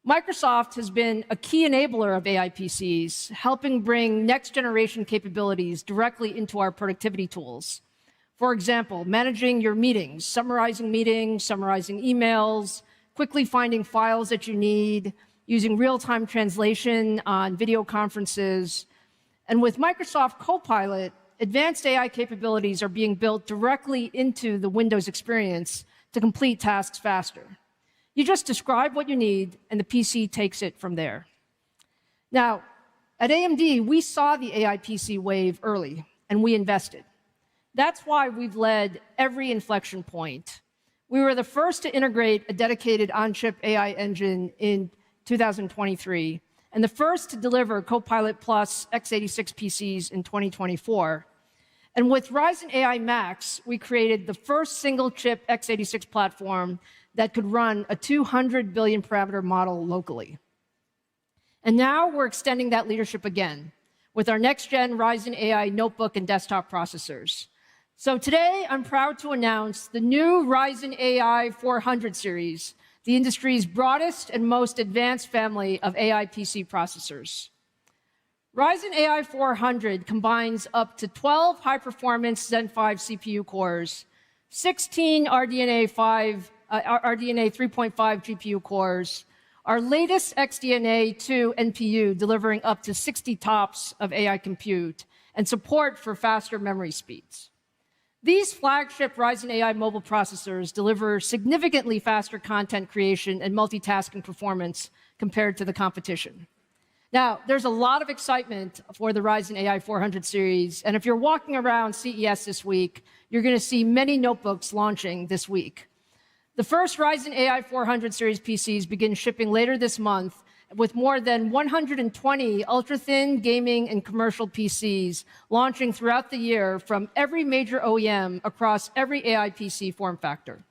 Microsoft has been a key enabler of AI PCs, helping bring next-generation capabilities directly into our productivity tools. For example, managing your meetings, summarizing emails, quickly finding files that you need, using real-time translation on video conferences. And with Microsoft Copilot, advanced AI capabilities are being built directly into the Windows experience to complete tasks faster. You just describe what you need, and the PC takes it from there. Now, at AMD, we saw the AI PC wave early, and we invested. That's why we've led every inflection point. We were the first to integrate a dedicated on-chip AI engine in 2023, and the first to deliver Copilot Plus x86 PCs in 2024. And with Ryzen AI Max, we created the first single-chip x86 platform that could run a 200 billion parameter model locally. And now we're extending that leadership again with our next-gen Ryzen AI notebook and desktop processors. So today, I'm proud to announce the new Ryzen AI 400 series, the industry's broadest and most advanced family of AI PC processors. Ryzen AI 400 combines up to 12 high-performance Zen 5 CPU cores, 16 RDNA 3.5 GPU cores, our latest XDNA 2 NPU delivering up to 60 TOPS of AI compute, and support for faster memory speeds. These flagship Ryzen AI mobile processors deliver significantly faster content creation and multitasking performance compared to the competition. Now, there's a lot of excitement for the Ryzen AI 400 series, and if you're walking around CES this week, you're going to see many notebooks launching this week. The first Ryzen AI 400 series PCs begin shipping later this month, with more than 120 ultra-thin gaming and commercial PCs launching throughout the year from every major OEM across every AI PC form factor.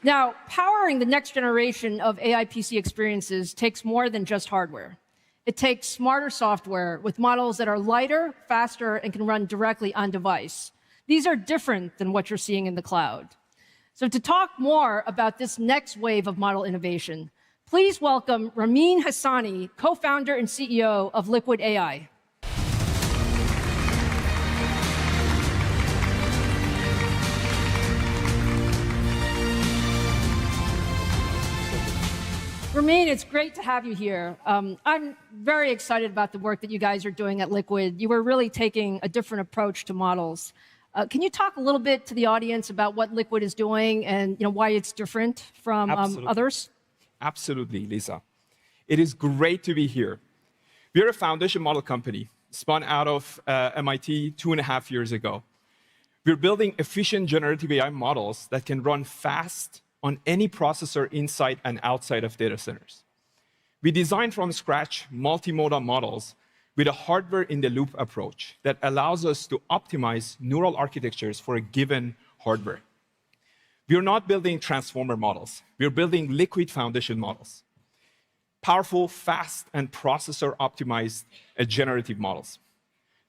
Now, powering the next generation of AI PC experiences takes more than just hardware. It takes smarter software with models that are lighter, faster, and can run directly on device. These are different than what you're seeing in the cloud. So to talk more about this next wave of model innovation, please welcome Ramin Hassani, co-founder and CEO of Liquid AI. Ramin, it's great to have you here. I'm very excited about the work that you guys are doing at Liquid. You were really taking a different approach to models. Can you talk a little bit to the audience about what Liquid is doing and why it's different from others? Absolutely, Lisa. It is great to be here. We are a foundation model company spun out of MIT 2.5 years ago. We're building efficient generative AI models that can run fast on any processor inside and outside of data centers. We designed from scratch multimodal models with a hardware-in-the-loop approach that allows us to optimize neural architectures for a given hardware. We're not building transformer models. We're building liquid foundation models. Powerful, fast, and processor-optimized generative models.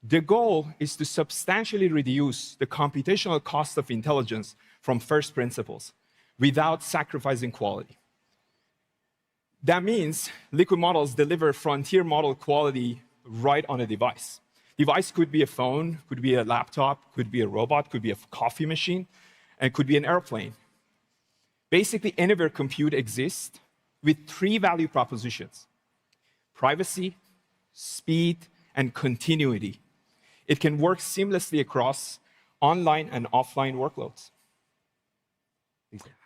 The goal is to substantially reduce the computational cost of intelligence from first principles without sacrificing quality. That means liquid models deliver frontier model quality right on a device. Device could be a phone, could be a laptop, could be a robot, could be a coffee machine, and could be an airplane. Basically, anywhere compute exists with 3 value propositions: privacy, speed, and continuity. It can work seamlessly across online and offline workloads.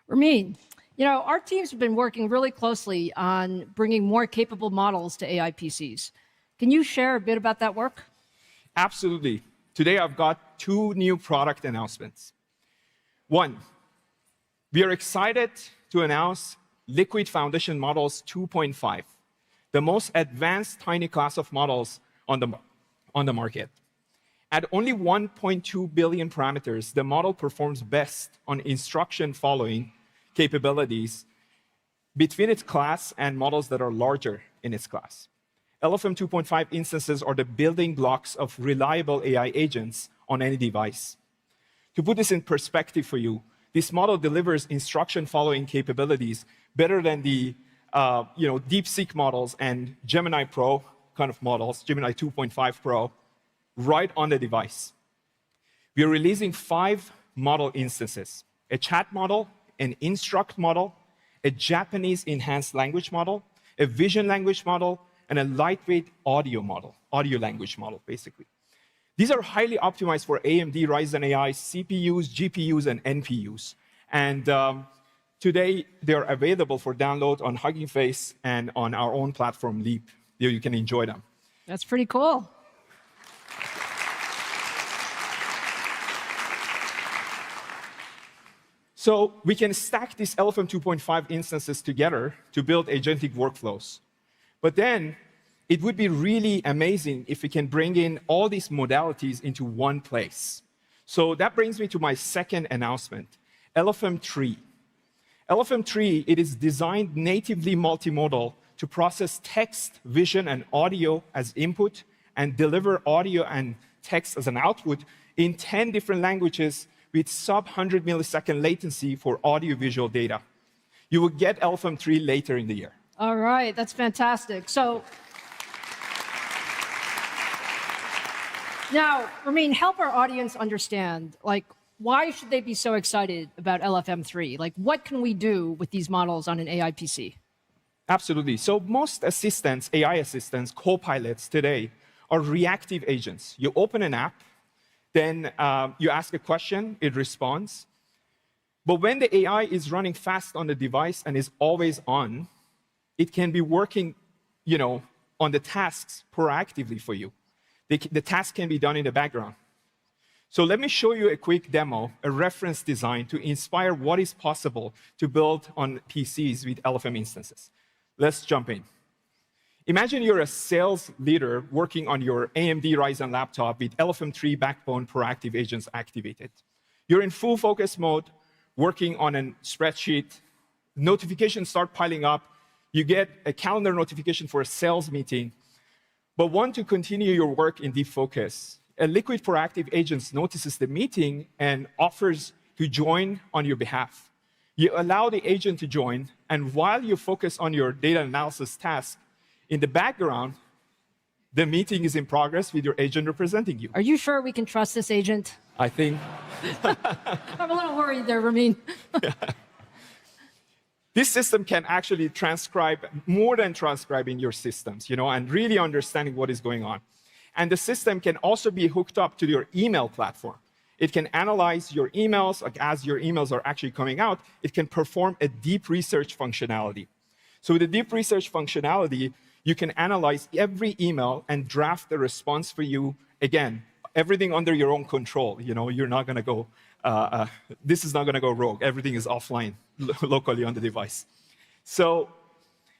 Ramin, our teams have been working really closely on bringing more capable models to AI PCs. Can you share a bit about that work? Absolutely. Today, I've got 2 new product announcements. 1, we are excited to announce Liquid Foundation Models 2.5, the most advanced tiny class of models on the market. At only 1.2 billion parameters, the model performs best on instruction following capabilities between its class and models that are larger in its class. LFM 2.5 instances are the building blocks of reliable AI agents on any device. To put this in perspective for you, this model delivers instruction following capabilities better than the DeepSeek models and Gemini Pro kind of models, Gemini 2.5 Pro, right on the device. We are releasing 5 model instances: a chat model, an instruct model, a Japanese enhanced language model, a vision language model, and a lightweight audio model, audio language model, basically. These are highly optimized for AMD Ryzen AI CPUs, GPUs, and NPUs. And today, they're available for download on Hugging Face and on our own platform, Leap. There you can enjoy them. That's pretty cool. So we can stack these LFM 2.5 instances together to build agentic workflows. But then it would be really amazing if we can bring in all these modalities into one place. So that brings me to my second announcement, LFM 3. LFM 3, it is designed natively multimodal to process text, vision, and audio as input and deliver audio and text as an output in 10 different languages with sub-100 millisecond latency for audio-visual data. You will get LFM 3 later in the year. All right, that's fantastic. So now, Ramin, help our audience understand, why should they be so excited about LFM 3? What can we do with these models on an AI PC? Absolutely. So most assistants, AI assistants, co-pilots today are reactive agents. You open an app, then you ask a question, it responds. But when the AI is running fast on the device and is always on, it can be working, on the tasks proactively for you. The task can be done in the background. So let me show you a quick demo, a reference design to inspire what is possible to build on PCs with LFM instances. Let's jump in. Imagine you're a sales leader working on your AMD Ryzen laptop with LFM 3 backbone proactive agents activated. You're in full focus mode, working on a spreadsheet. Notifications start piling up. You get a calendar notification for a sales meeting, but want to continue your work in deep focus. A liquid proactive agent notices the meeting and offers to join on your behalf. You allow the agent to join, and while you focus on your data analysis task, in the background, the meeting is in progress with your agent representing you. Are you sure we can trust this agent? I think. I'm a little worried there, Ramin. This system can actually transcribe more than transcribing your systems, and really understanding what is going on. And the system can also be hooked up to your email platform. It can analyze your emails, as your emails are actually coming out, it can perform a deep research functionality. So with the deep research functionality, You can analyze every email and draft a response for you. Again, everything under your own control. You're not going to go, this is not going to go rogue. Everything is offline, locally on the device. So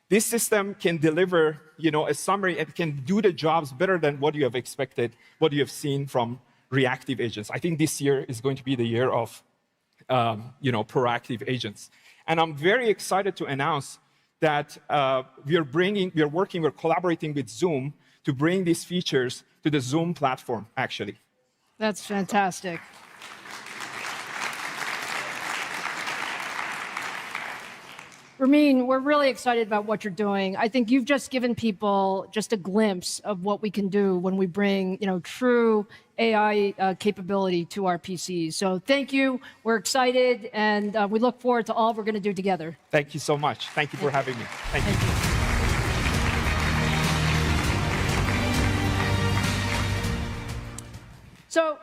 this system can deliver, a summary and can do the jobs better than what you have expected, what you have seen from reactive agents. I think this year is going to be the year of, proactive agents. And I'm very excited to announce that we're collaborating with Zoom to bring these features to the Zoom platform, actually. That's fantastic. Ramin, we're really excited about what you're doing. I think you've just given people just a glimpse of what we can do when we bring, true AI capability to our PCs. So thank you. We're excited, and we look forward to all we're going to do together. Thank you so much. Thank you for having me. Thank you. So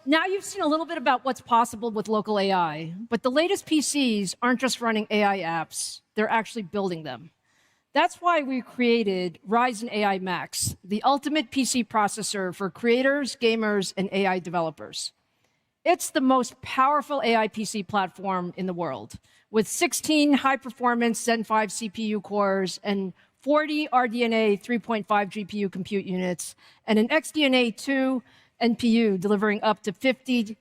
now you've seen a little bit about what's possible with local AI, but the latest PCs aren't just running AI apps, they're actually building them. That's why we created Ryzen AI Max, the ultimate PC processor for creators, gamers, and AI developers. It's the most powerful AI PC platform in the world, with 16 high-performance Zen 5 CPU cores and 40 RDNA 3.5 GPU compute units, and an XDNA 2 NPU delivering up to 50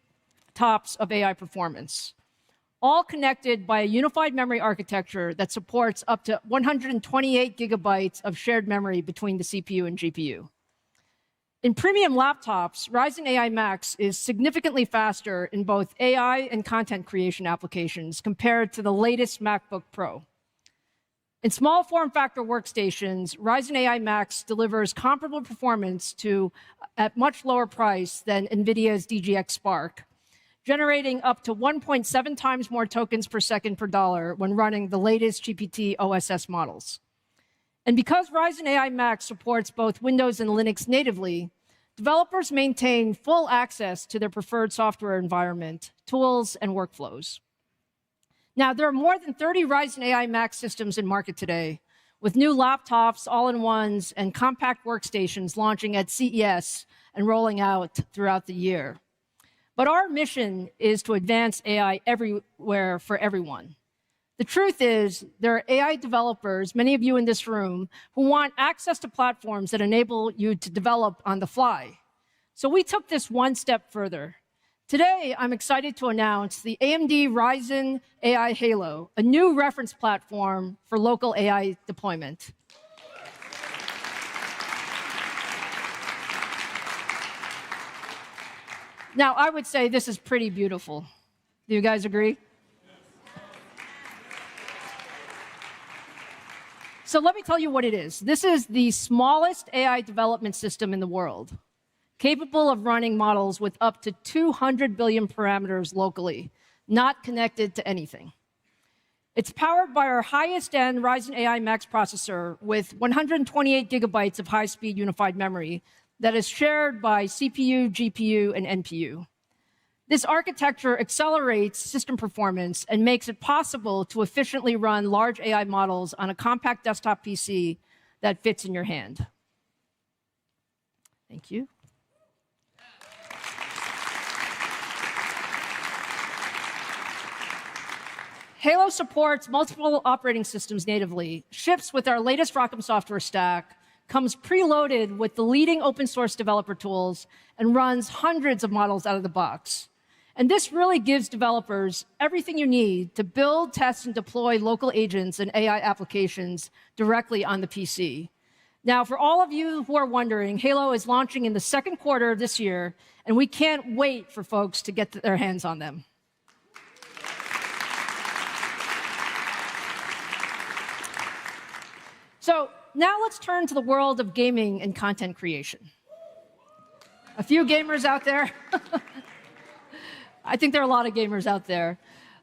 TOPS of AI performance, all connected by a unified memory architecture that supports up to 128 gigabytes of shared memory between the CPU and GPU. In premium laptops, Ryzen AI Max is significantly faster in both AI and content creation applications compared to the latest MacBook Pro. In small form factor workstations, Ryzen AI Max delivers comparable performance at much lower price than NVIDIA's DGX Spark, generating up to 1.7 times more tokens per second per dollar when running the latest GPT OSS models. And because Ryzen AI Max supports both Windows and Linux natively, developers maintain full access to their preferred software environment, tools, and workflows. Now, there are more than 30 Ryzen AI Max systems in market today, with new laptops, all-in-ones, and compact workstations launching at CES and rolling out throughout the year. But our mission is to advance AI everywhere for everyone. The truth is, there are AI developers, many of you in this room, who want access to platforms that enable you to develop on the fly. So we took this one step further. Today, I'm excited to announce the AMD Ryzen AI Halo, a new reference platform for local AI deployment. Now, I would say this is pretty beautiful. Do you guys agree? So let me tell you what it is. This is the smallest AI development system in the world, capable of running models with up to 200 billion parameters locally, not connected to anything. It's powered by our highest-end Ryzen AI Max processor with 128 gigabytes of high-speed unified memory that is shared by CPU, GPU, and NPU. This architecture accelerates system performance and makes it possible to efficiently run large AI models on a compact desktop PC that fits in your hand. Thank you. Halo supports multiple operating systems natively, ships with our latest ROCm software stack, comes preloaded with the leading open source developer tools, and runs hundreds of models out of the box. And this really gives developers everything you need to build, test, and deploy local agents and AI applications directly on the PC. Now, for all of you who are wondering, Halo is launching in the second quarter of this year, and we can't wait for folks to get their hands on them. So now let's turn to the world of gaming and content creation. A few gamers out there. I think there are a lot of gamers out there.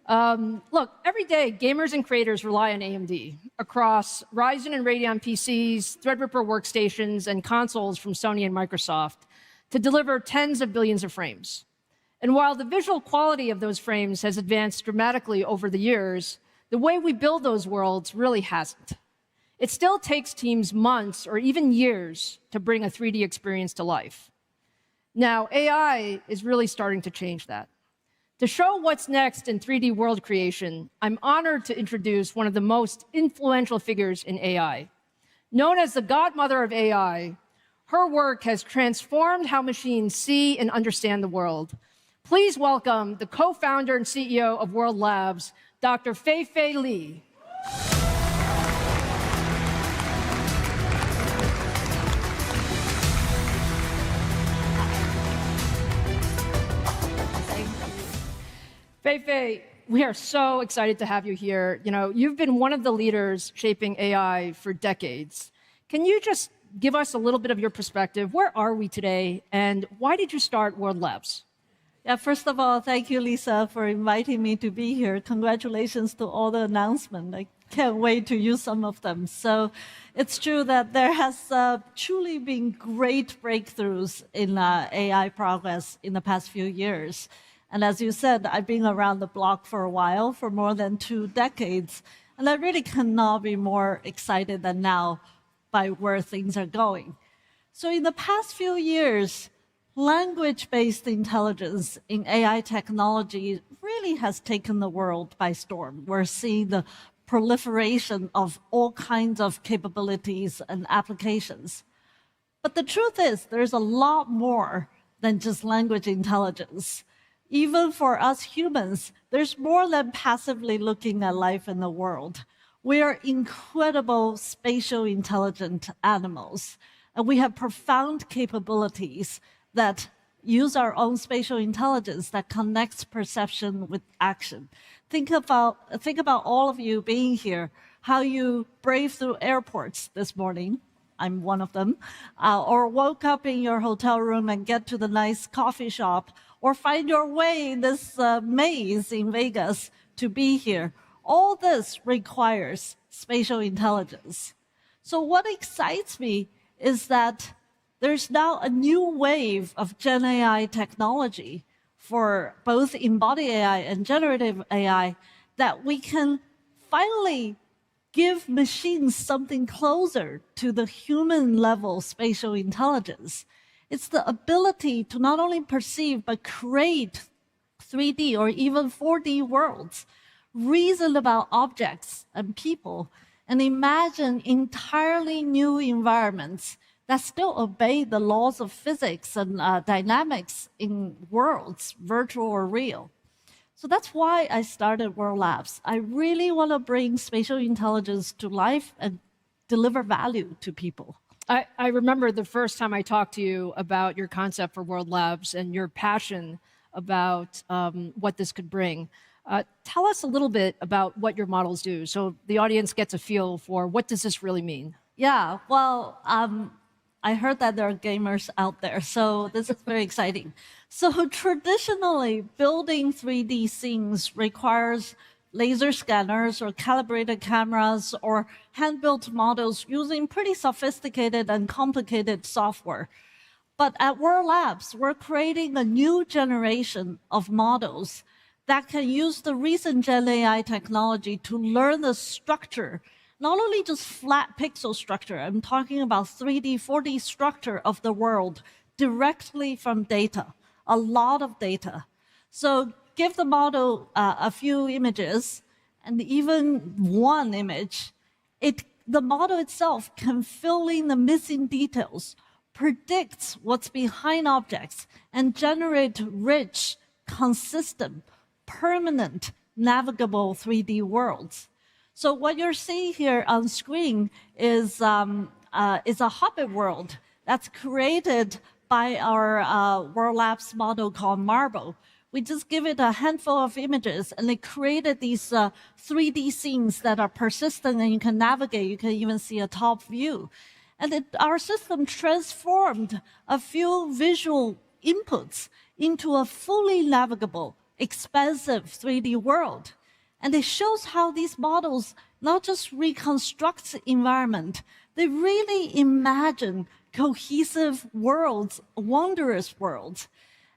Look, every day, gamers and creators rely on AMD across Ryzen and Radeon PCs, Threadripper workstations, and consoles from Sony and Microsoft to deliver tens of billions of frames. And while the visual quality of those frames has advanced dramatically over the years, the way we build those worlds really hasn't. It still takes teams months or even years to bring a 3D experience to life. Now, AI is really starting to change that. To show what's next in 3D world creation, I'm honored to introduce one of the most influential figures in AI. Known as the godmother of AI, her work has transformed how machines see and understand the world. Please welcome the co-founder and CEO of World Labs, Dr. Fei Li. Fei, we are so excited to have you here. You know, you've been one of the leaders shaping AI for decades. Can you just give us a little bit of your perspective? Where are we today, and why did you start World Labs? Yeah, first of all, thank you, Lisa, for inviting me to be here. Congratulations to all the announcements. I can't wait to use some of them. So it's true that there has truly been great breakthroughs in AI progress in the past few years. And as you said, I've been around the block for a while, for more than 2 decades, and I really cannot be more excited than now by where things are going. So in the past few years, language-based intelligence in AI technology really has taken the world by storm. We're seeing the proliferation of all kinds of capabilities and applications. But the truth is, there's a lot more than just language intelligence. Even for us humans, there's more than passively looking at life in the world. We are incredible spatial intelligent animals, and we have profound capabilities that use our own spatial intelligence that connects perception with action. Think about all of you being here, how you brave through airports this morning. I'm one of them, or woke up in your hotel room and get to the nice coffee shop, or find your way in this maze in Vegas to be here. All this requires spatial intelligence. So what excites me is that there's now a new wave of Gen AI technology for both embodied AI and generative AI that we can finally give machines something closer to the human level spatial intelligence. It's the ability to not only perceive, but create 3D or even 4D worlds, reason about objects and people, and imagine entirely new environments that still obey the laws of physics and dynamics in worlds, virtual or real. So that's why I started World Labs. I really want to bring spatial intelligence to life and deliver value to people. I remember the first time I talked to you about your concept for World Labs and your passion about what this could bring. Tell us a little bit about what your models do so the audience gets a feel for what does this really mean? Yeah, well, I heard that there are gamers out there, so this is very exciting. So traditionally, building 3D scenes requires laser scanners or calibrated cameras or hand-built models using pretty sophisticated and complicated software. But at World Labs, we're creating a new generation of models that can use the recent Gen AI technology to learn the structure, not only just flat pixel structure, I'm talking about 3D, 4D structure of the world directly from data, a lot of data. So give the model a few images, and even one image, the model itself can fill in the missing details, predicts what's behind objects, and generate rich, consistent, permanent, navigable 3D worlds. So what you're seeing here on screen is a Hobbit world that's created by our World Labs model called Marble. We just give it a handful of images, and it created these 3D scenes that are persistent, and you can navigate. You can even see a top view. And our system transformed a few visual inputs into a fully navigable, expansive 3D world. And it shows how these models not just reconstruct the environment, they really imagine cohesive worlds, wondrous worlds.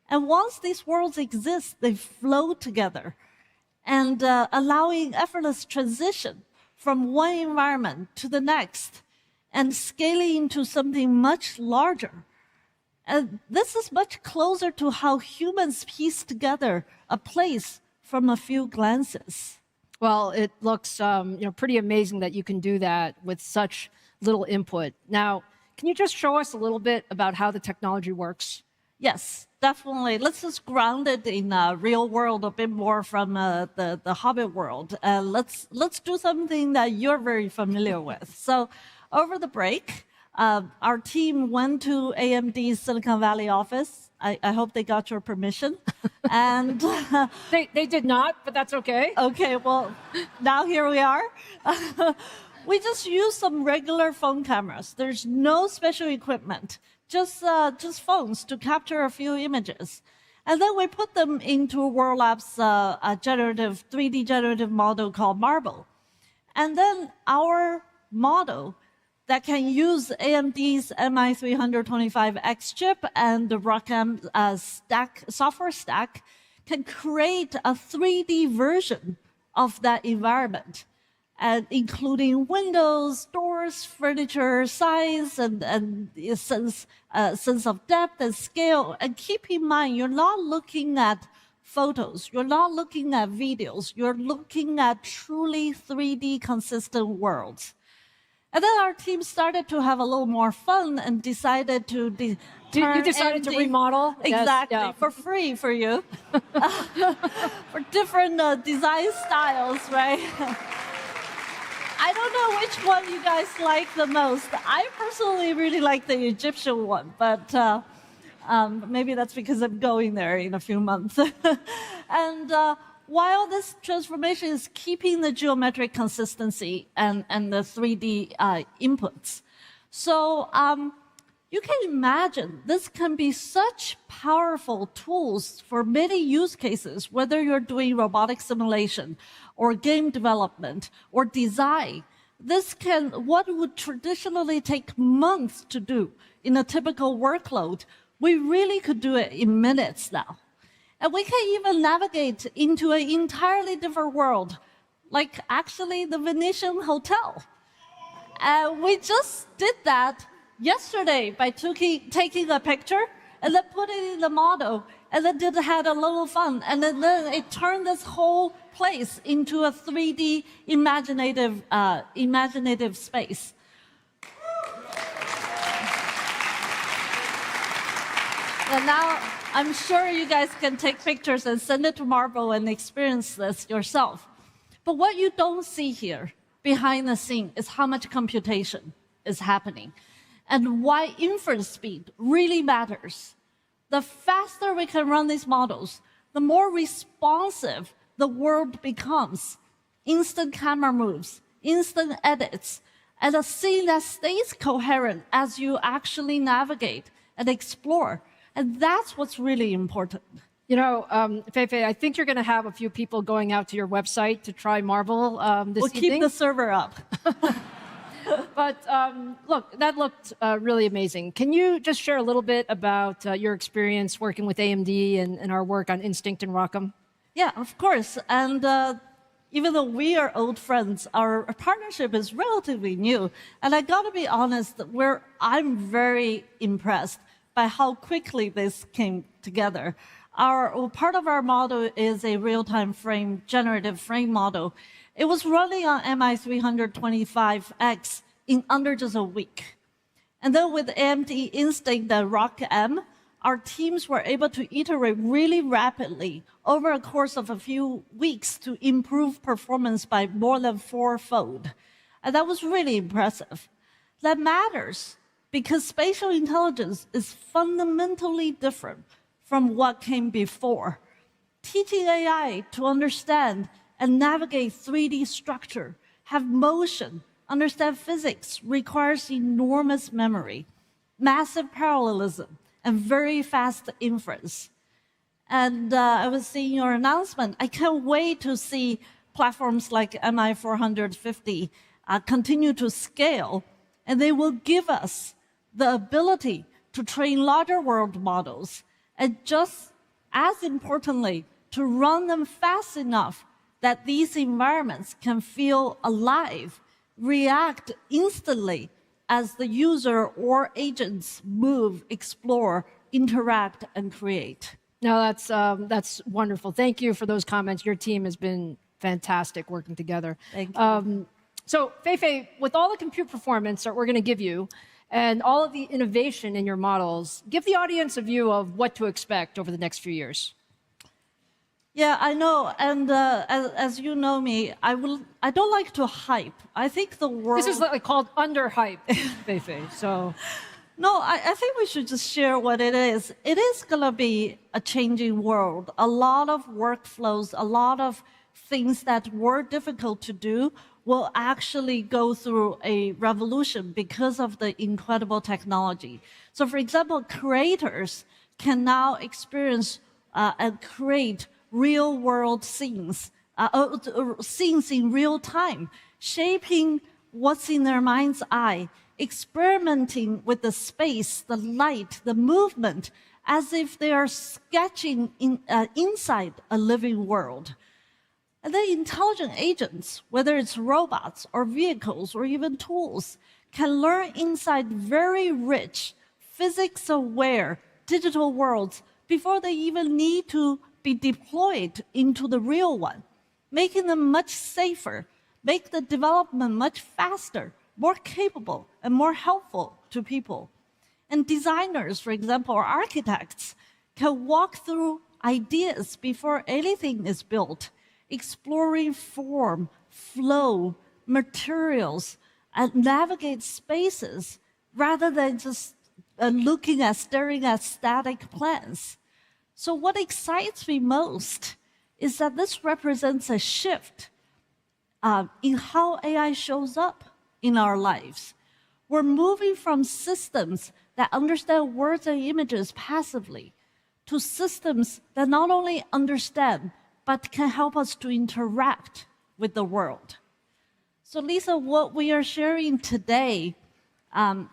And once these worlds exist, they flow together and allowing effortless transition from one environment to the next and scaling into something much larger. And this is much closer to how humans piece together a place from a few glances. Well, it looks pretty amazing that you can do that with such little input. Now, can you just show us a little bit about how the technology works? Yes, definitely. Let's just ground it in real world a bit more from the Hobbit world. Let's do something that you're very familiar with. So over the break, our team went to AMD's Silicon Valley office. I hope they got your permission. And they did not, but that's okay. Okay, well, now here we are. We just use some regular phone cameras. There's no special equipment, just phones to capture a few images. And then we put them into World Lab's 3D generative model called Marble. And then our model that can use AMD's MI325X chip and the ROCm software stack can create a 3D version of that environment, and including windows, doors, furniture, size, and sense of depth and scale. And keep in mind, you're not looking at photos, you're not looking at videos, you're looking at truly 3D consistent worlds. And then our team started to have a little more fun and decided to You decided to remodel? Exactly, Yes, yeah. for free for you. For different design styles, right? I don't know which one you guys like the most. I personally really like the Egyptian one, but maybe that's because I'm going there in a few months. And while this transformation is keeping the geometric consistency and the 3D inputs. So you can imagine this can be such powerful tools for many use cases, whether you're doing robotic simulation or game development or design. What would traditionally take months to do in a typical workload, we really could do it in minutes now. And we can even navigate into an entirely different world, like actually the Venetian Hotel. And we just did that yesterday by taking a picture and then put it in the model and then had a little fun. And then it turned this whole place into a 3D imaginative space. And now I'm sure you guys can take pictures and send it to Marble and experience this yourself. But what you don't see here behind the scene is how much computation is happening and why inference speed really matters. The faster we can run these models, the more responsive the world becomes. Instant camera moves, instant edits, and a scene that stays coherent as you actually navigate and explore. And that's what's really important. You know, Feifei, I think you're going to have a few people going out to your website to try Marble this We'll evening. keep the server up. But look, that looked really amazing. Can you just share a little bit about your experience working with AMD and our work on Instinct and ROCm? Yeah, of course. And even though we are old friends, our partnership is relatively new. And I got to be honest, I'm very impressed by how quickly this came together. Part of our model is a real-time generative frame model. It was running on MI325X in under just a week. And then with AMD Instinct and ROCm, our teams were able to iterate really rapidly over a course of a few weeks to improve performance by more than 4-fold. And that was really impressive. That matters because spatial intelligence is fundamentally different from what came before. Teaching AI to understand and navigate 3D structure, have motion, understand physics requires enormous memory, massive parallelism, and very fast inference. And I was seeing your announcement. I can't wait to see platforms like MI450 continue to scale, and they will give us the ability to train larger world models, and just as importantly, to run them fast enough that these environments can feel alive, react instantly as the user or agents move, explore, interact, and create. No, that's wonderful. Thank you for those comments. Your team has been fantastic working together. Thank you. So, Fei-Fei, with all the compute performance that we're going to give you and all of the innovation in your models, give the audience a view of what to expect over the next few years. Yeah, I know. And as you know me, I don't like to hype. I think the world... This is like called under-hype, Fei-Fei. So... No, I think we should just share what it is. It is going to be a changing world. A lot of workflows, a lot of things that were difficult to do will actually go through a revolution because of the incredible technology. So, for example, creators can now experience and create real-world scenes, scenes in real time, shaping what's in their mind's eye, experimenting with the space, the light, the movement, as if they are sketching inside a living world. And then intelligent agents, whether it's robots or vehicles or even tools, can learn inside very rich, physics-aware digital worlds before they even need to be deployed into the real one, making them much safer, make the development much faster, more capable, and more helpful to people. And designers, for example, or architects, can walk through ideas before anything is built, exploring form, flow, materials, and navigate spaces rather than just staring at static plans. So what excites me most is that this represents a shift in how AI shows up in our lives. We're moving from systems that understand words and images passively to systems that not only understand, but can help us to interact with the world. So Lisa, what we are sharing today,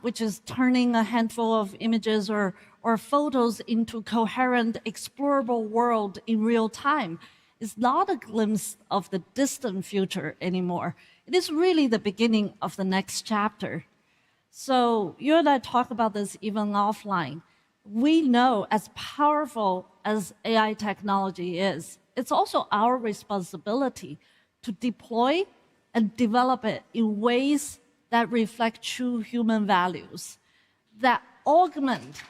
which is turning a handful of images or photos into coherent, explorable world in real time, is not a glimpse of the distant future anymore. It is really the beginning of the next chapter. So you and I talk about this even offline. We know as powerful as AI technology is, it's also our responsibility to deploy and develop it in ways that reflect true human values, that augment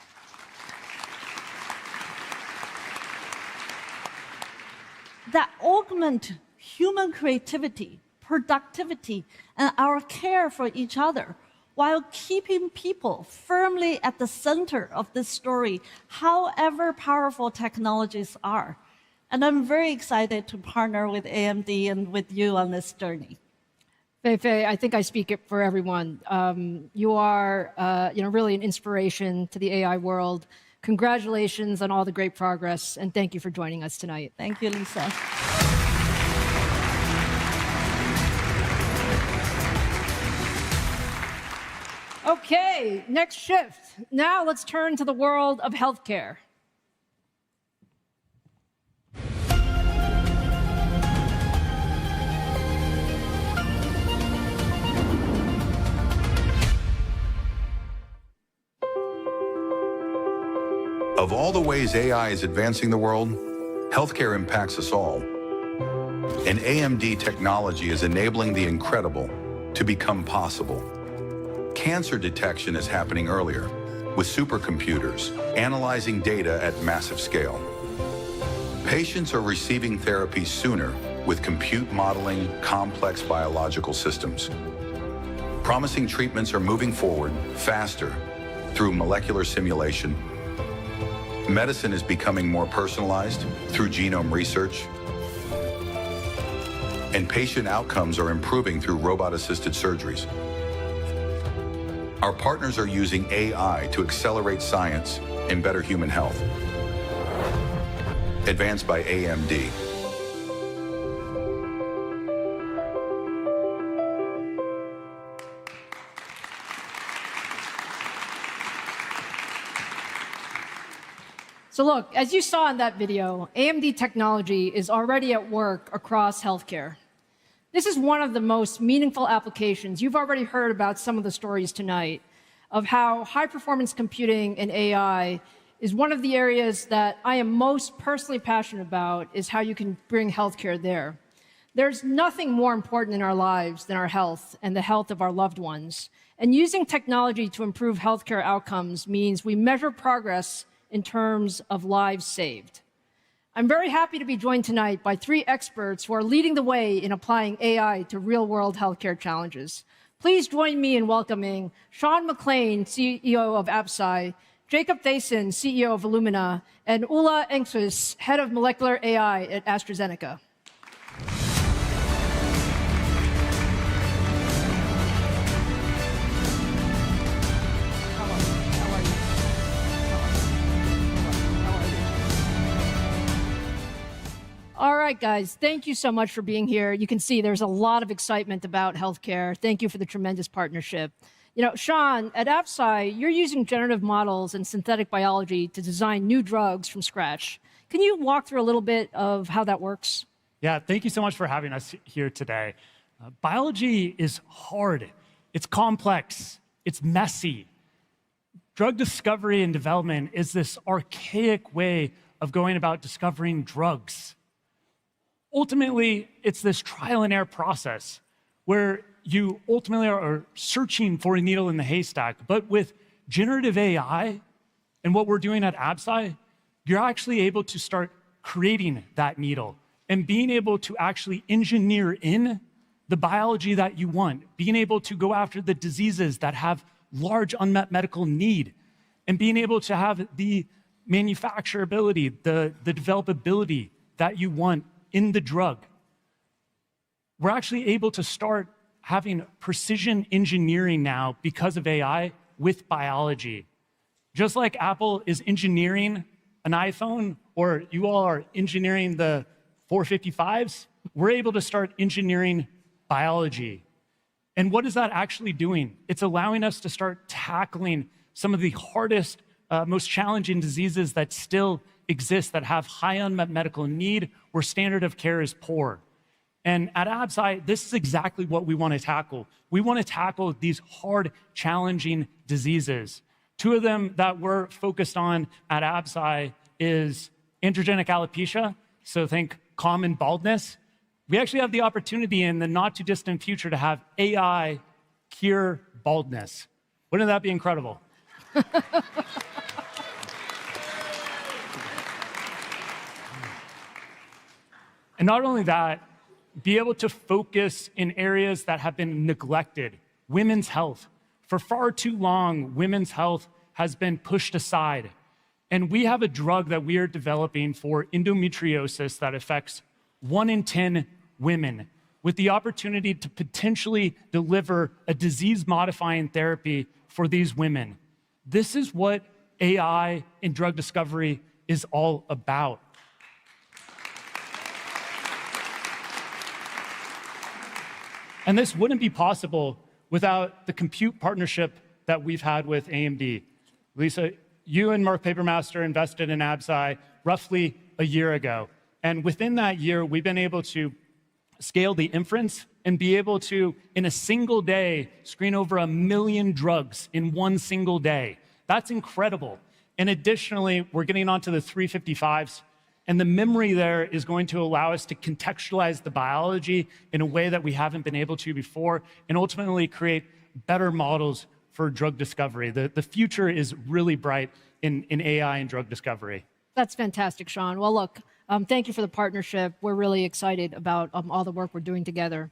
human creativity, productivity, and our care for each other, while keeping people firmly at the center of this story, however powerful technologies are. And I'm very excited to partner with AMD and with you on this journey. Fei-Fei, I think I speak for everyone. You are really an inspiration to the AI world. Congratulations on all the great progress, and thank you for joining us tonight. Thank you, Lisa. Okay, next shift. Now let's turn to the world of healthcare. Of all the ways AI is advancing the world, healthcare impacts us all. And AMD technology is enabling the incredible to become possible. Cancer detection is happening earlier, with supercomputers analyzing data at massive scale. Patients are receiving therapy sooner with compute modeling complex biological systems. Promising treatments are moving forward faster through molecular simulation. Medicine is becoming more personalized through genome research. And patient outcomes are improving through robot-assisted surgeries. Our partners are using AI to accelerate science and better human health. Advanced by AMD. So look, as you saw in that video, AMD technology is already at work across healthcare. This is one of the most meaningful applications. You've already heard about some of the stories tonight of how high-performance computing and AI is one of the areas that I am most personally passionate about, is how you can bring healthcare there. There's nothing more important in our lives than our health and the health of our loved ones. And using technology to improve healthcare outcomes means we measure progress in terms of lives saved. I'm very happy to be joined tonight by 3 experts who are leading the way in applying AI to real-world healthcare challenges. Please join me in welcoming Sean McClain, CEO of Absci, Jacob Thaysen, CEO of Illumina, and Ulla Engquist, Head of Molecular AI at AstraZeneca. All right, guys, thank you so much for being here. You can see there's a lot of excitement about healthcare. Thank you for the tremendous partnership. You know, Sean, at Absci, you're using generative models and synthetic biology to design new drugs from scratch. Can you walk through a little bit of how that works? Yeah, thank you so much for having us here today. Biology is hard. It's complex. It's messy. Drug discovery and development is this archaic way of going about discovering drugs. Ultimately, it's this trial and error process where you ultimately are searching for a needle in the haystack. But with generative AI and what we're doing at Absci, you're actually able to start creating that needle and being able to actually engineer in the biology that you want, being able to go after the diseases that have large unmet medical need, and being able to have the manufacturability, the developability that you want in the drug. We're actually able to start having precision engineering now because of AI with biology. Just like Apple is engineering an iPhone, or you all are engineering the 455s, we're able to start engineering biology. And what is that actually doing? It's allowing us to start tackling some of the hardest, most challenging diseases that still exist, that have high unmet medical need, where standard of care is poor. And at Absci, this is exactly what we want to tackle. We want to tackle these hard, challenging diseases. 2 of them that we're focused on at Absci is androgenic alopecia, so think common baldness. We actually have the opportunity in the not too distant future to have AI cure baldness. Wouldn't that be incredible? And not only that, be able to focus in areas that have been neglected. Women's health. For far too long, women's health has been pushed aside. And we have a drug that we are developing for endometriosis that affects 1 in 10 women, with the opportunity to potentially deliver a disease-modifying therapy for these women. This is what AI in drug discovery is all about. And this wouldn't be possible without the compute partnership that we've had with AMD. Lisa, you and Mark Papermaster invested in Absci roughly a year ago. And within that year, we've been able to scale the inference and be able to, in a single day, screen over 1 million drugs in 1 single day. That's incredible. And additionally, we're getting onto the 355s. And the memory there is going to allow us to contextualize the biology in a way that we haven't been able to before, and ultimately create better models for drug discovery. The future is really bright in AI and drug discovery. That's fantastic, Sean. Well, look, thank you for the partnership. We're really excited about all the work we're doing together.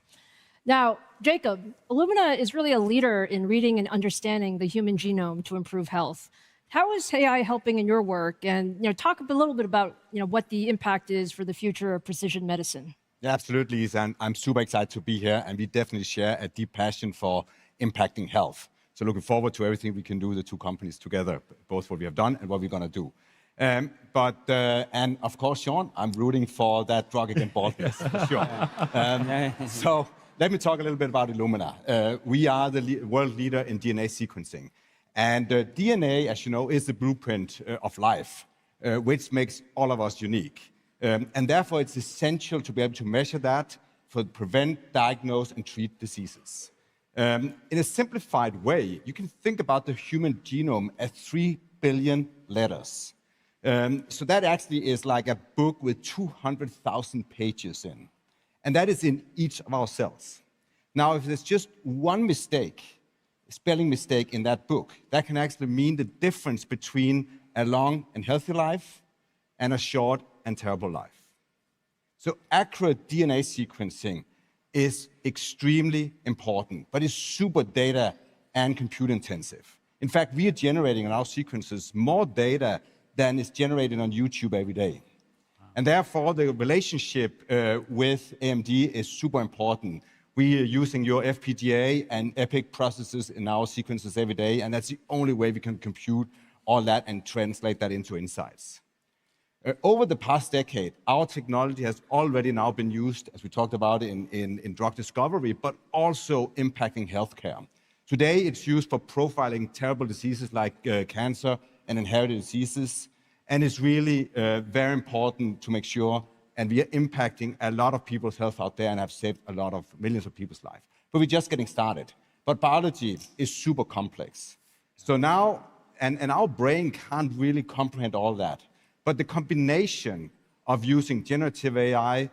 Now, Jacob, Illumina is really a leader in reading and understanding the human genome to improve health. How is AI helping in your work? And talk a little bit about what the impact is for the future of precision medicine. Yeah, absolutely, Lisa. And I'm super excited to be here. And we definitely share a deep passion for impacting health. So looking forward to everything we can do, the 2 companies together, both what we have done and what we're going to do. And of course, Sean, I'm rooting for that drug against baldness, for sure. So let me talk a little bit about Illumina. We are the world leader in DNA sequencing. And DNA, as you know, is the blueprint of life. which makes all of us unique. And therefore, it's essential to be able to measure that for prevent, diagnose, and treat diseases. In a simplified way, you can think about the human genome as 3 billion letters. So that actually is like a book with 200,000 pages in. And that is in each of our cells. Now, if there's just one mistake, a spelling mistake in that book, that can actually mean the difference between a long and healthy life and a short and terrible life. So accurate DNA sequencing is extremely important, but it's super data and compute intensive. In fact, we are generating in our sequences more data than is generated on YouTube every day. And therefore, the relationship with AMD is super important. We are using your FPGA and EPIC processes in our sequences every day, and that's the only way we can compute all that and translate that into insights. Over the past decade, our technology has already now been used, as we talked about, in drug discovery, but also impacting healthcare. Today, it's used for profiling terrible diseases like cancer and inherited diseases, and it's really very important to make sure, and we are impacting a lot of people's health out there and have saved a lot of millions of people's lives. But we're just getting started. But biology is super complex. So now, and our brain can't really comprehend all that. But the combination of using generative AI,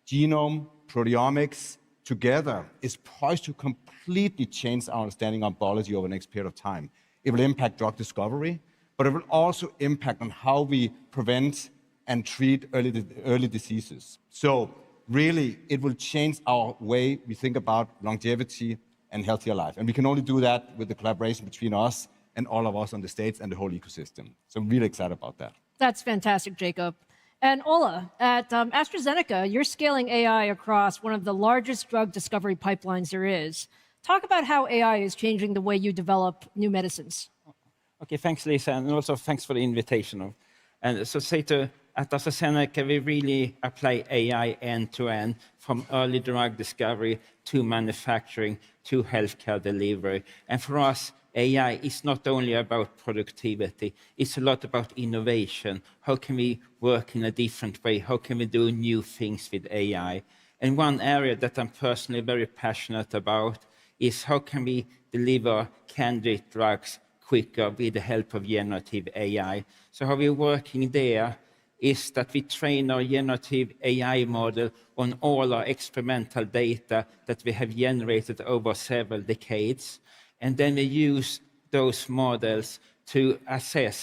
genome, proteomics together is poised to completely change our understanding of biology over the next period of time. It will impact drug discovery, but it will also impact on how we prevent and treat early diseases. So really, it will change our way we think about longevity and healthier life. And we can only do that with the collaboration between us and all of us on the States and the whole ecosystem. So I'm really excited about that. That's fantastic, Jacob. And Ola, at AstraZeneca, you're scaling AI across one of the largest drug discovery pipelines there is. Talk about how AI is changing the way you develop new medicines. Okay, thanks, Lisa, and also thanks for the invitation. And so at AstraZeneca, we really apply AI end-to-end, from early drug discovery to manufacturing to healthcare delivery. And for us, AI is not only about productivity, it's a lot about innovation. How can we work in a different way? How can we do new things with AI? And one area that I'm personally very passionate about is how can we deliver candidate drugs quicker with the help of generative AI. So how we're working there is that we train our generative AI model on all our experimental data that we have generated over several decades. And then we use those models to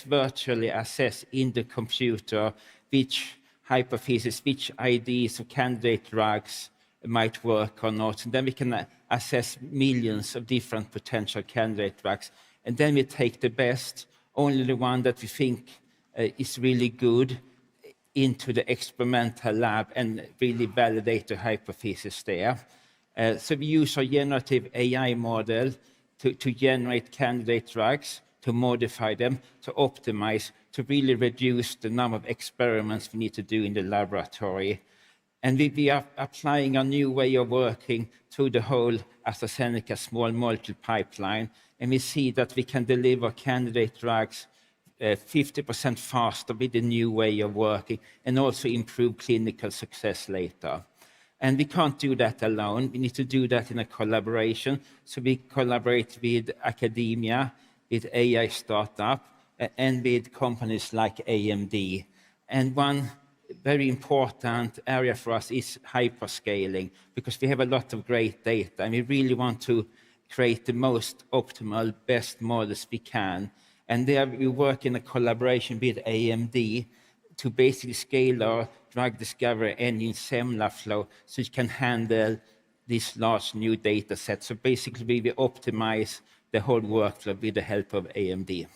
virtually assess in the computer which hypotheses, which ideas of candidate drugs might work or not. And then we can assess millions of different potential candidate drugs. And then we take the best, only the one that we think is really good, into the experimental lab and really validate the hypothesis there. So we use our generative AI model to generate candidate drugs, to modify them, to optimize, to really reduce the number of experiments we need to do in the laboratory. And we are applying a new way of working through the whole AstraZeneca small molecule pipeline. And we see that we can deliver candidate drugs 50% faster with the new way of working and also improve clinical success later. And we can't do that alone. We need to do that in a collaboration. So we collaborate with academia, with AI startup, and with companies like AMD. And one very important area for us is hyperscaling, because we have a lot of great data, and we really want to create the most optimal, best models we can. And there we work in a collaboration with AMD to basically scale our drug discovery engine SemlaFlow so it can handle these large new data sets. So basically, we optimize the whole workflow with the help of AMD.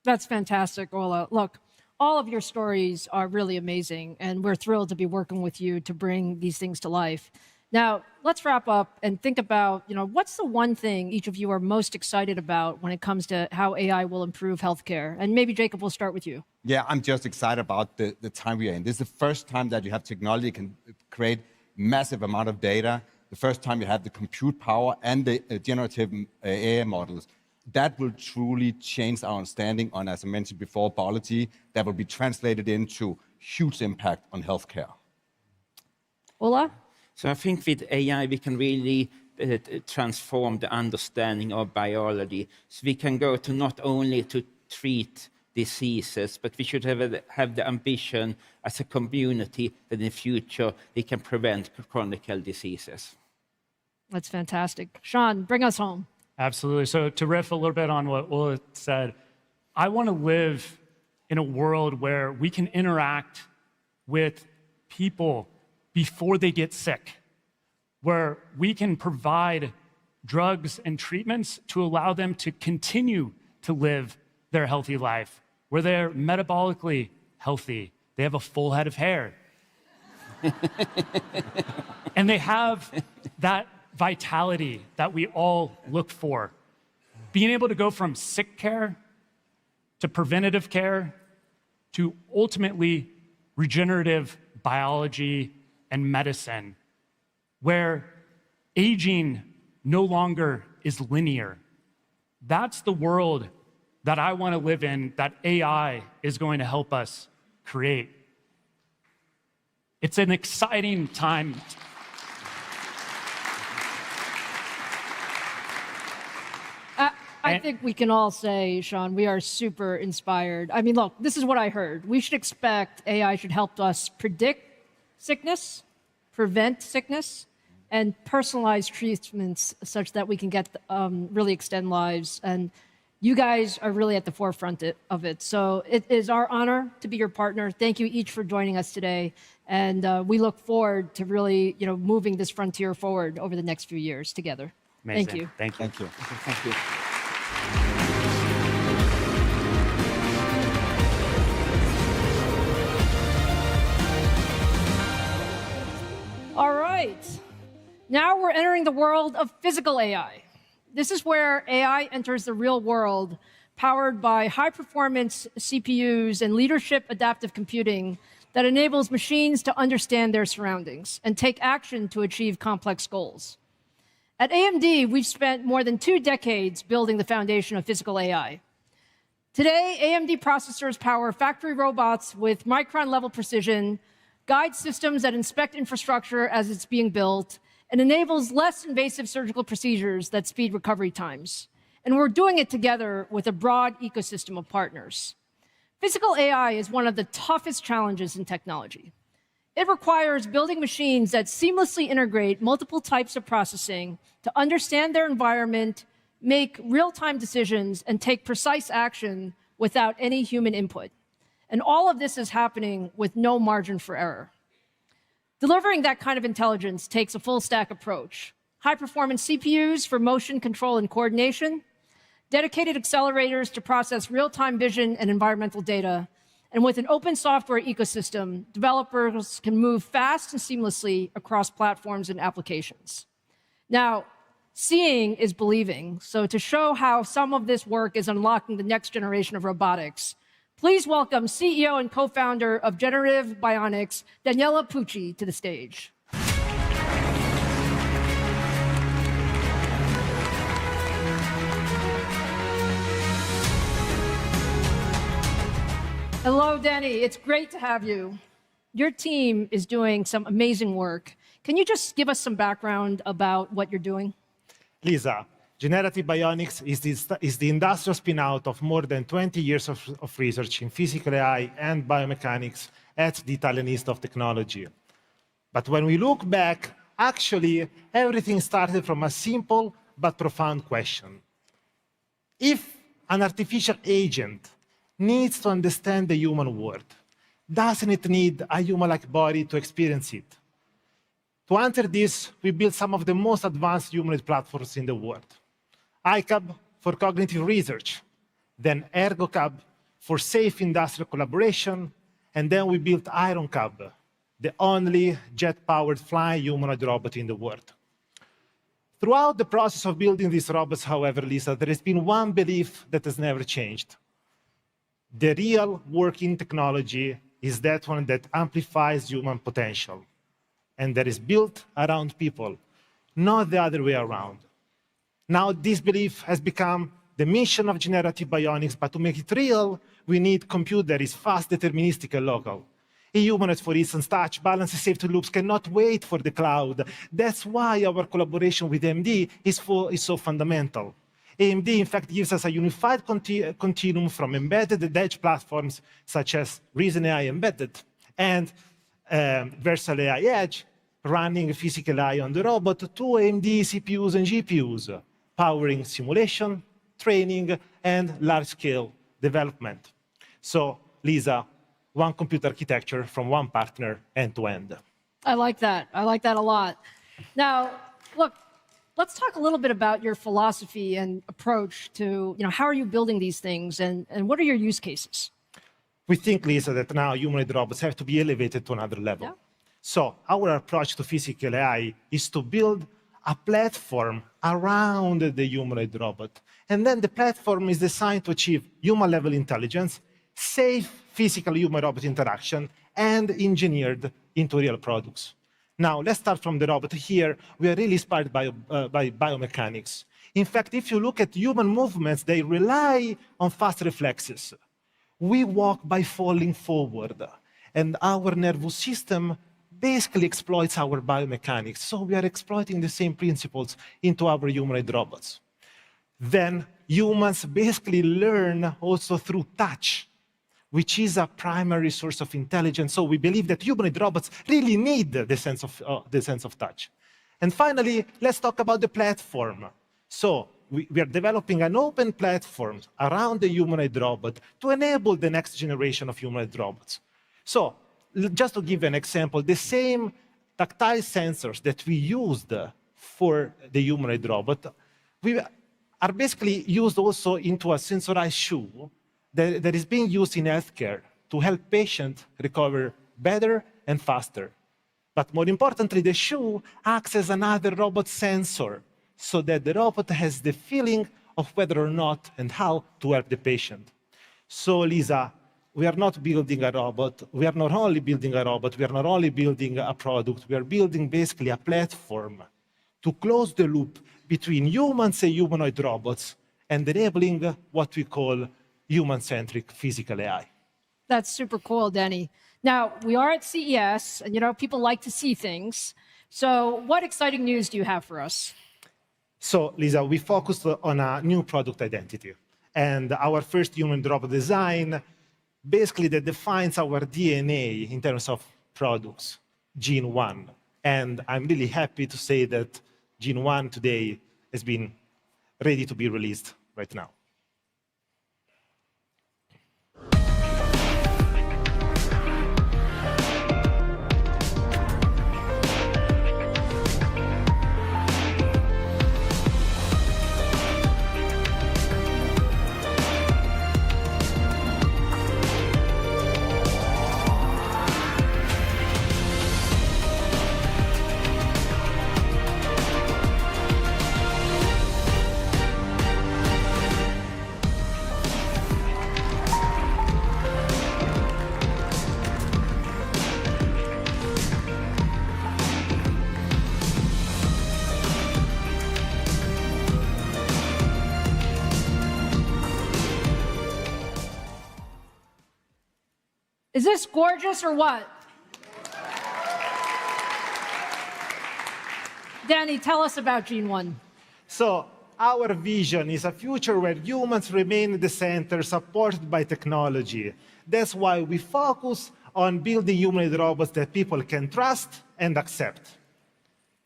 That's fantastic, Ola. Look, all of your stories are really amazing, and we're thrilled to be working with you to bring these things to life. Now, let's wrap up and think about, what's the one thing each of you are most excited about when it comes to how AI will improve healthcare? And maybe, Jacob, we'll start with you. Yeah, I'm just excited about the time we are in. This is the first time that you have technology that can create massive amount of data, the first time you have the compute power and the generative AI models that will truly change our understanding on, as I mentioned before, biology, that will be translated into huge impact on healthcare. Ola? So I think with AI, we can really transform the understanding of biology. So we can go to not only to treat diseases, but we should have the ambition as a community that in the future we can prevent chronic diseases. That's fantastic. Sean, bring us home. Absolutely. So to riff a little bit on what Ola said, I want to live in a world where we can interact with people before they get sick, where we can provide drugs and treatments to allow them to continue to live their healthy life, where they're metabolically healthy, they have a full head of hair, and they have that vitality that we all look for. Being able to go from sick care to preventative care to ultimately regenerative biology and medicine, where aging no longer is linear. That's the world that I want to live in, that AI is going to help us create. It's an exciting time. I think we can all say, Sean, we are super inspired. I mean, look, this is what I heard. We should expect AI should help us predict sickness, prevent sickness, and personalize treatments such that we can get really extend lives. And you guys are really at the forefront of it. So it is our honor to be your partner. Thank you each for joining us today. And we look forward to really moving this frontier forward over the next few years together. Amazing. Thank you. Thank you. Thank you. Thank you. All right. Now we're entering the world of physical AI. This is where AI enters the real world, powered by high-performance CPUs and leadership adaptive computing that enables machines to understand their surroundings and take action to achieve complex goals. At AMD, we've spent more than 2 decades building the foundation of physical AI. Today, AMD processors power factory robots with micron-level precision, guide systems that inspect infrastructure as it's being built, and enables less invasive surgical procedures that speed recovery times. And we're doing it together with a broad ecosystem of partners. Physical AI is one of the toughest challenges in technology. It requires building machines that seamlessly integrate multiple types of processing to understand their environment, make real-time decisions, and take precise action without any human input. And all of this is happening with no margin for error. Delivering that kind of intelligence takes a full-stack approach. High-performance CPUs for motion control and coordination, dedicated accelerators to process real-time vision and environmental data, and with an open software ecosystem, developers can move fast and seamlessly across platforms and applications. Now, seeing is believing, so to show how some of this work is unlocking the next generation of robotics, please welcome CEO and co-founder of Generative Bionics, Daniela Pucci, to the stage. Hello, Danny. It's great to have you. Your team is doing some amazing work. Can you just give us some background about what you're doing? Lisa, Generative Bionics is the industrial spin-out of more than 20 years of research in physical AI and biomechanics at the Italian Institute of Technology. But when we look back, actually, everything started from a simple but profound question. If an artificial agent needs to understand the human world, doesn't it need a human-like body to experience it? To answer this, we built some of the most advanced humanoid platforms in the world. iCab for cognitive research, then ErgoCab for safe industrial collaboration, and then we built IronCab, the only jet-powered flying humanoid robot in the world. Throughout the process of building these robots, however, Lisa, there has been one belief that has never changed. The real working technology is that one that amplifies human potential, and that is built around people, not the other way around. Now, this belief has become the mission of generative bionics, but to make it real, we need compute that is fast, deterministic, and local. In humanoids, for instance, touch, balance, and safety loops cannot wait for the cloud. That's why our collaboration with AMD is so fundamental. AMD, in fact, gives us a unified continuum from embedded and edge platforms such as Reason AI Embedded and Versal AI Edge, running physical AI on the robot, to AMD CPUs and GPUs, powering simulation, training, and large-scale development. So, Lisa, one compute architecture from one partner end-to-end. I like that. I like that a lot. Now, look, let's talk a little bit about your philosophy and approach to, how are you building these things and what are your use cases? We think, Lisa, that now humanoid robots have to be elevated to another level. Yeah. So our approach to physical AI is to build a platform around the humanoid robot. And then the platform is designed to achieve human-level intelligence, safe physical human-robot interaction, and engineered into real products. Now, let's start from the robot. Here, we are really inspired by biomechanics. In fact, if you look at human movements, they rely on fast reflexes. We walk by falling forward, and our nervous system basically exploits our biomechanics. So we are exploiting the same principles into our humanoid robots. Then humans basically learn also through touch, which is a primary source of intelligence. So we believe that humanoid robots really need the sense of touch. And finally, let's talk about the platform. So we are developing an open platform around the humanoid robot to enable the next generation of humanoid robots. So just to give an example, the same tactile sensors that we used for the humanoid robot are basically used also into a sensorized shoe that is being used in healthcare to help patients recover better and faster. But more importantly, the shoe acts as another robot sensor so that the robot has the feeling of whether or not and how to help the patient. So, Lisa, we are not building a robot. We are not only building a robot. We are not only building a product. We are building basically a platform to close the loop between humans and humanoid robots and enabling what we call human-centric physical AI. That's super cool, Denny. Now, we are at CES, and people like to see things. So what exciting news do you have for us? So, Lisa, we focused on a new product identity. And our first human robot design, basically that defines our DNA in terms of products, Gene 1. And I'm really happy to say that Gene 1 today has been ready to be released right now. Is this gorgeous or what? Danny, tell us about Gene 1. So our vision is a future where humans remain at the center, supported by technology. That's why we focus on building humanoid robots that people can trust and accept.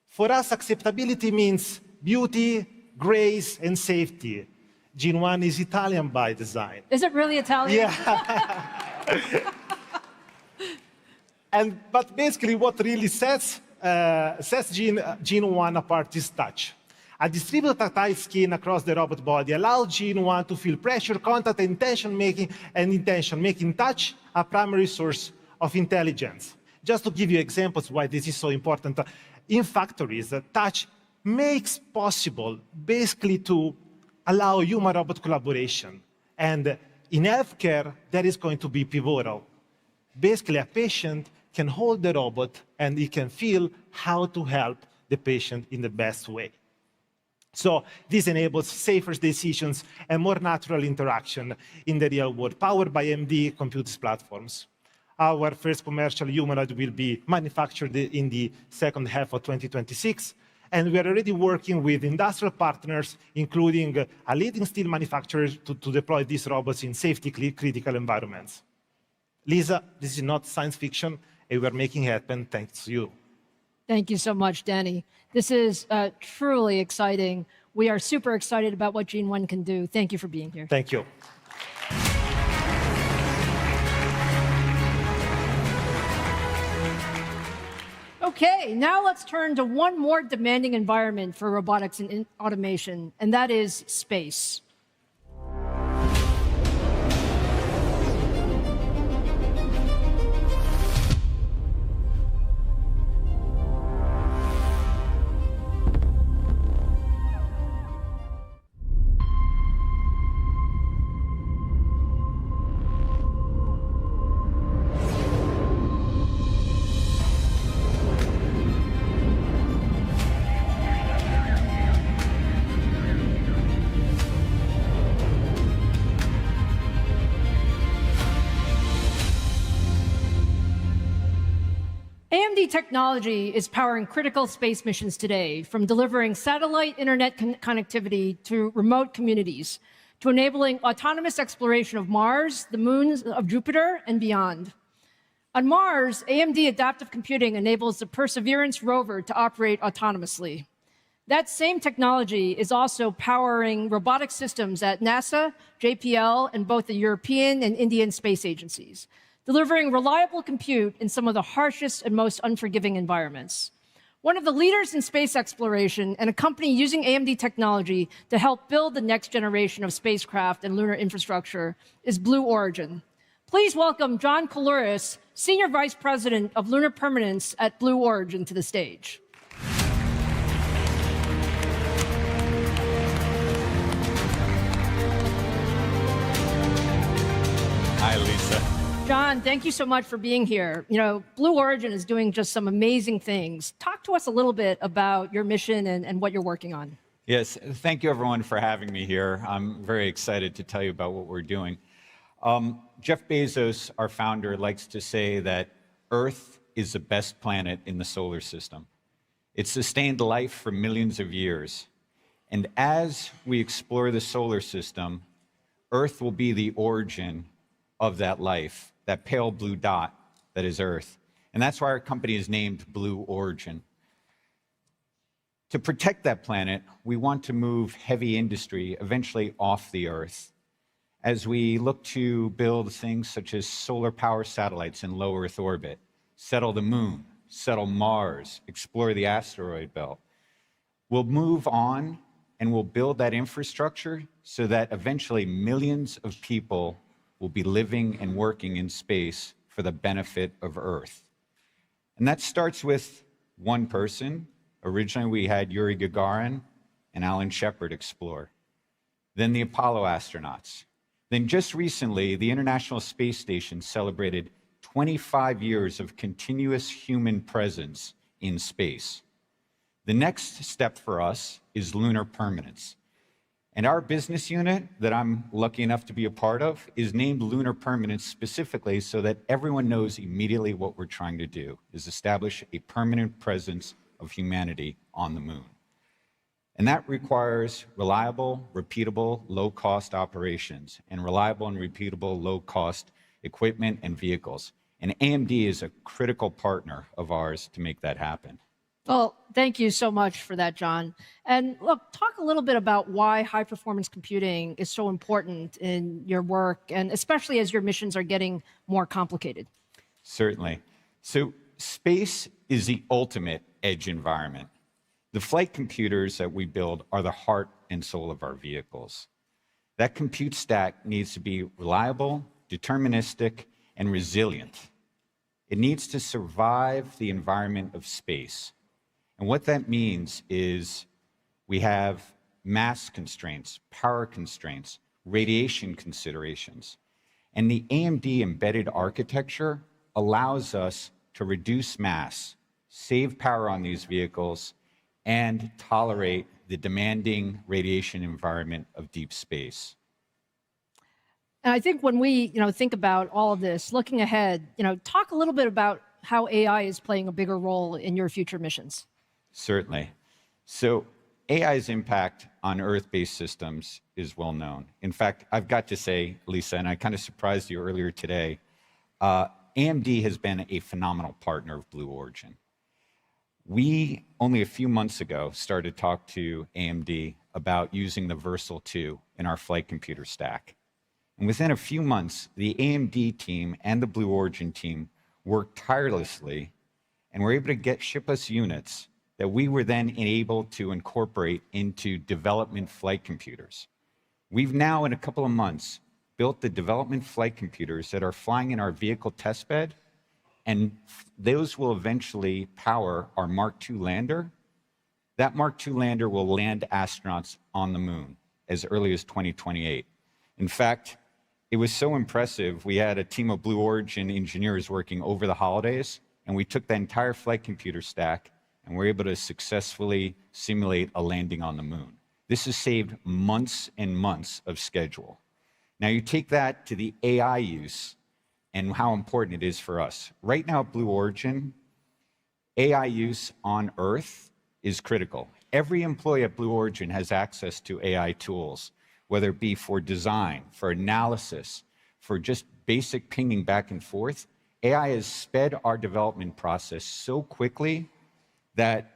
For us, acceptability means beauty, grace, and safety. Gene 1 is Italian by design. Is it really Italian? Yeah. But basically, what really sets Gene 1 apart is touch. A distributed tactile skin across the robot body allows Gene 1 to feel pressure, contact, and intention, making touch a primary source of intelligence. Just to give you examples why this is so important, in factories, touch makes possible basically to allow human-robot collaboration. And in healthcare, that is going to be pivotal. Basically, a patient can hold the robot and he can feel how to help the patient in the best way. So this enables safer decisions and more natural interaction in the real world, powered by AMD compute platforms. Our first commercial humanoid will be manufactured in the second half of 2026, and we are already working with industrial partners, including a leading steel manufacturer, to deploy these robots in safety-critical environments. Lisa, this is not science fiction, and we're making it happen thanks to you. Thank you so much, Danny. This is truly exciting. We are super excited about what Gene 1 can do. Thank you for being here. Thank you. Okay, now let's turn to one more demanding environment for robotics and automation, and that is space. AMD technology is powering critical space missions today, from delivering satellite internet connectivity to remote communities, to enabling autonomous exploration of Mars, the moons of Jupiter, and beyond. On Mars, AMD adaptive computing enables the Perseverance rover to operate autonomously. That same technology is also powering robotic systems at NASA, JPL, and both the European and Indian space agencies, delivering reliable compute in some of the harshest and most unforgiving environments. One of the leaders in space exploration and a company using AMD technology to help build the next generation of spacecraft and lunar infrastructure is Blue Origin. Please welcome John Koulouris, Senior Vice President of Lunar Permanence at Blue Origin, to the stage. Hi, Lisa. John, thank you so much for being here. You know, Blue Origin is doing just some amazing things. Talk to us a little bit about your mission and what you're working on. Yes, thank you everyone for having me here. I'm very excited to tell you about what we're doing. Jeff Bezos, our founder, likes to say that Earth is the best planet in the solar system. It's sustained life for millions of years. And as we explore the solar system, Earth will be the origin of that life, that pale blue dot that is Earth. And that's why our company is named Blue Origin. To protect that planet, we want to move heavy industry eventually off the Earth as we look to build things such as solar power satellites in low Earth orbit, settle the moon, settle Mars, explore the asteroid belt. We'll move on and we'll build that infrastructure so that eventually millions of people will be living and working in space for the benefit of Earth. And that starts with one person. Originally, we had Yuri Gagarin and Alan Shepard explore. Then the Apollo astronauts. Then just recently, the International Space Station celebrated 25 years of continuous human presence in space. The next step for us is lunar permanence. And our business unit that I'm lucky enough to be a part of is named Lunar Permanence specifically so that everyone knows immediately what we're trying to do, is establish a permanent presence of humanity on the moon. And that requires reliable, repeatable, low-cost operations and reliable and repeatable, low-cost equipment and vehicles. And AMD is a critical partner of ours to make that happen. Well, thank you so much for that, John. And look, talk a little bit about why high-performance computing is so important in your work, and especially as your missions are getting more complicated. Certainly. So space is the ultimate edge environment. The flight computers that we build are the heart and soul of our vehicles. That compute stack needs to be reliable, deterministic, and resilient. It needs to survive the environment of space. And what that means is we have mass constraints, power constraints, radiation considerations. And the AMD embedded architecture allows us to reduce mass, save power on these vehicles, and tolerate the demanding radiation environment of deep space. And I think when we think about all of this, looking ahead, talk a little bit about how AI is playing a bigger role in your future missions. Certainly. So AI's impact on Earth-based systems is well known. In fact, I've got to say, Lisa, and I kind of surprised you earlier today, AMD has been a phenomenal partner of Blue Origin. We, only a few months ago, started to talk to AMD about using the Versal 2 in our flight computer stack. And within a few months, the AMD team and the Blue Origin team worked tirelessly and were able to ship us units that we were then able to incorporate into development flight computers. We've now, in a couple of months, built the development flight computers that are flying in our vehicle testbed, and those will eventually power our Mark II lander. That Mark II lander will land astronauts on the moon as early as 2028. In fact, it was so impressive, we had a team of Blue Origin engineers working over the holidays, and we took the entire flight computer stack and were able to successfully simulate a landing on the moon. This has saved months and months of schedule. Now you take that to the AI use and how important it is for us. Right now at Blue Origin, AI use on Earth is critical. Every employee at Blue Origin has access to AI tools, whether it be for design, for analysis, for just basic pinging back and forth. AI has sped our development process so quickly that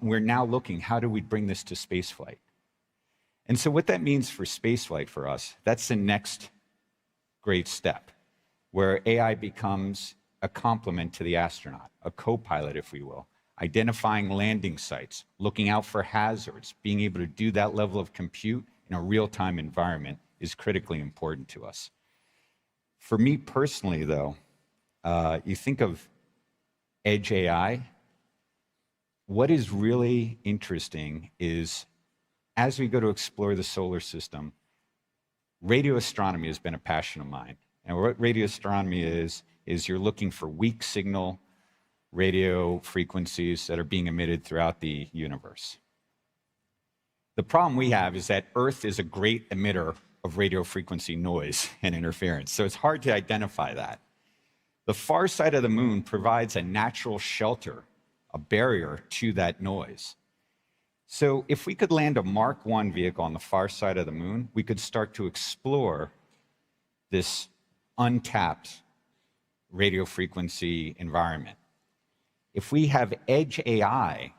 we're now looking, how do we bring this to spaceflight? And so what that means for spaceflight for us, that's the next great step, where AI becomes a complement to the astronaut, a co-pilot, if we will, identifying landing sites, looking out for hazards, being able to do that level of compute in a real-time environment is critically important to us. For me personally, though, you think of edge AI, what is really interesting is as we go to explore the solar system, radio astronomy has been a passion of mine. And what radio astronomy is you're looking for weak signal radio frequencies that are being emitted throughout the universe. The problem we have is that Earth is a great emitter of radio frequency noise and interference, so it's hard to identify that. The far side of the moon provides a natural shelter, a barrier to that noise. So if we could land a Mark I vehicle on the far side of the moon, we could start to explore this untapped radio frequency environment. If we have edge AI,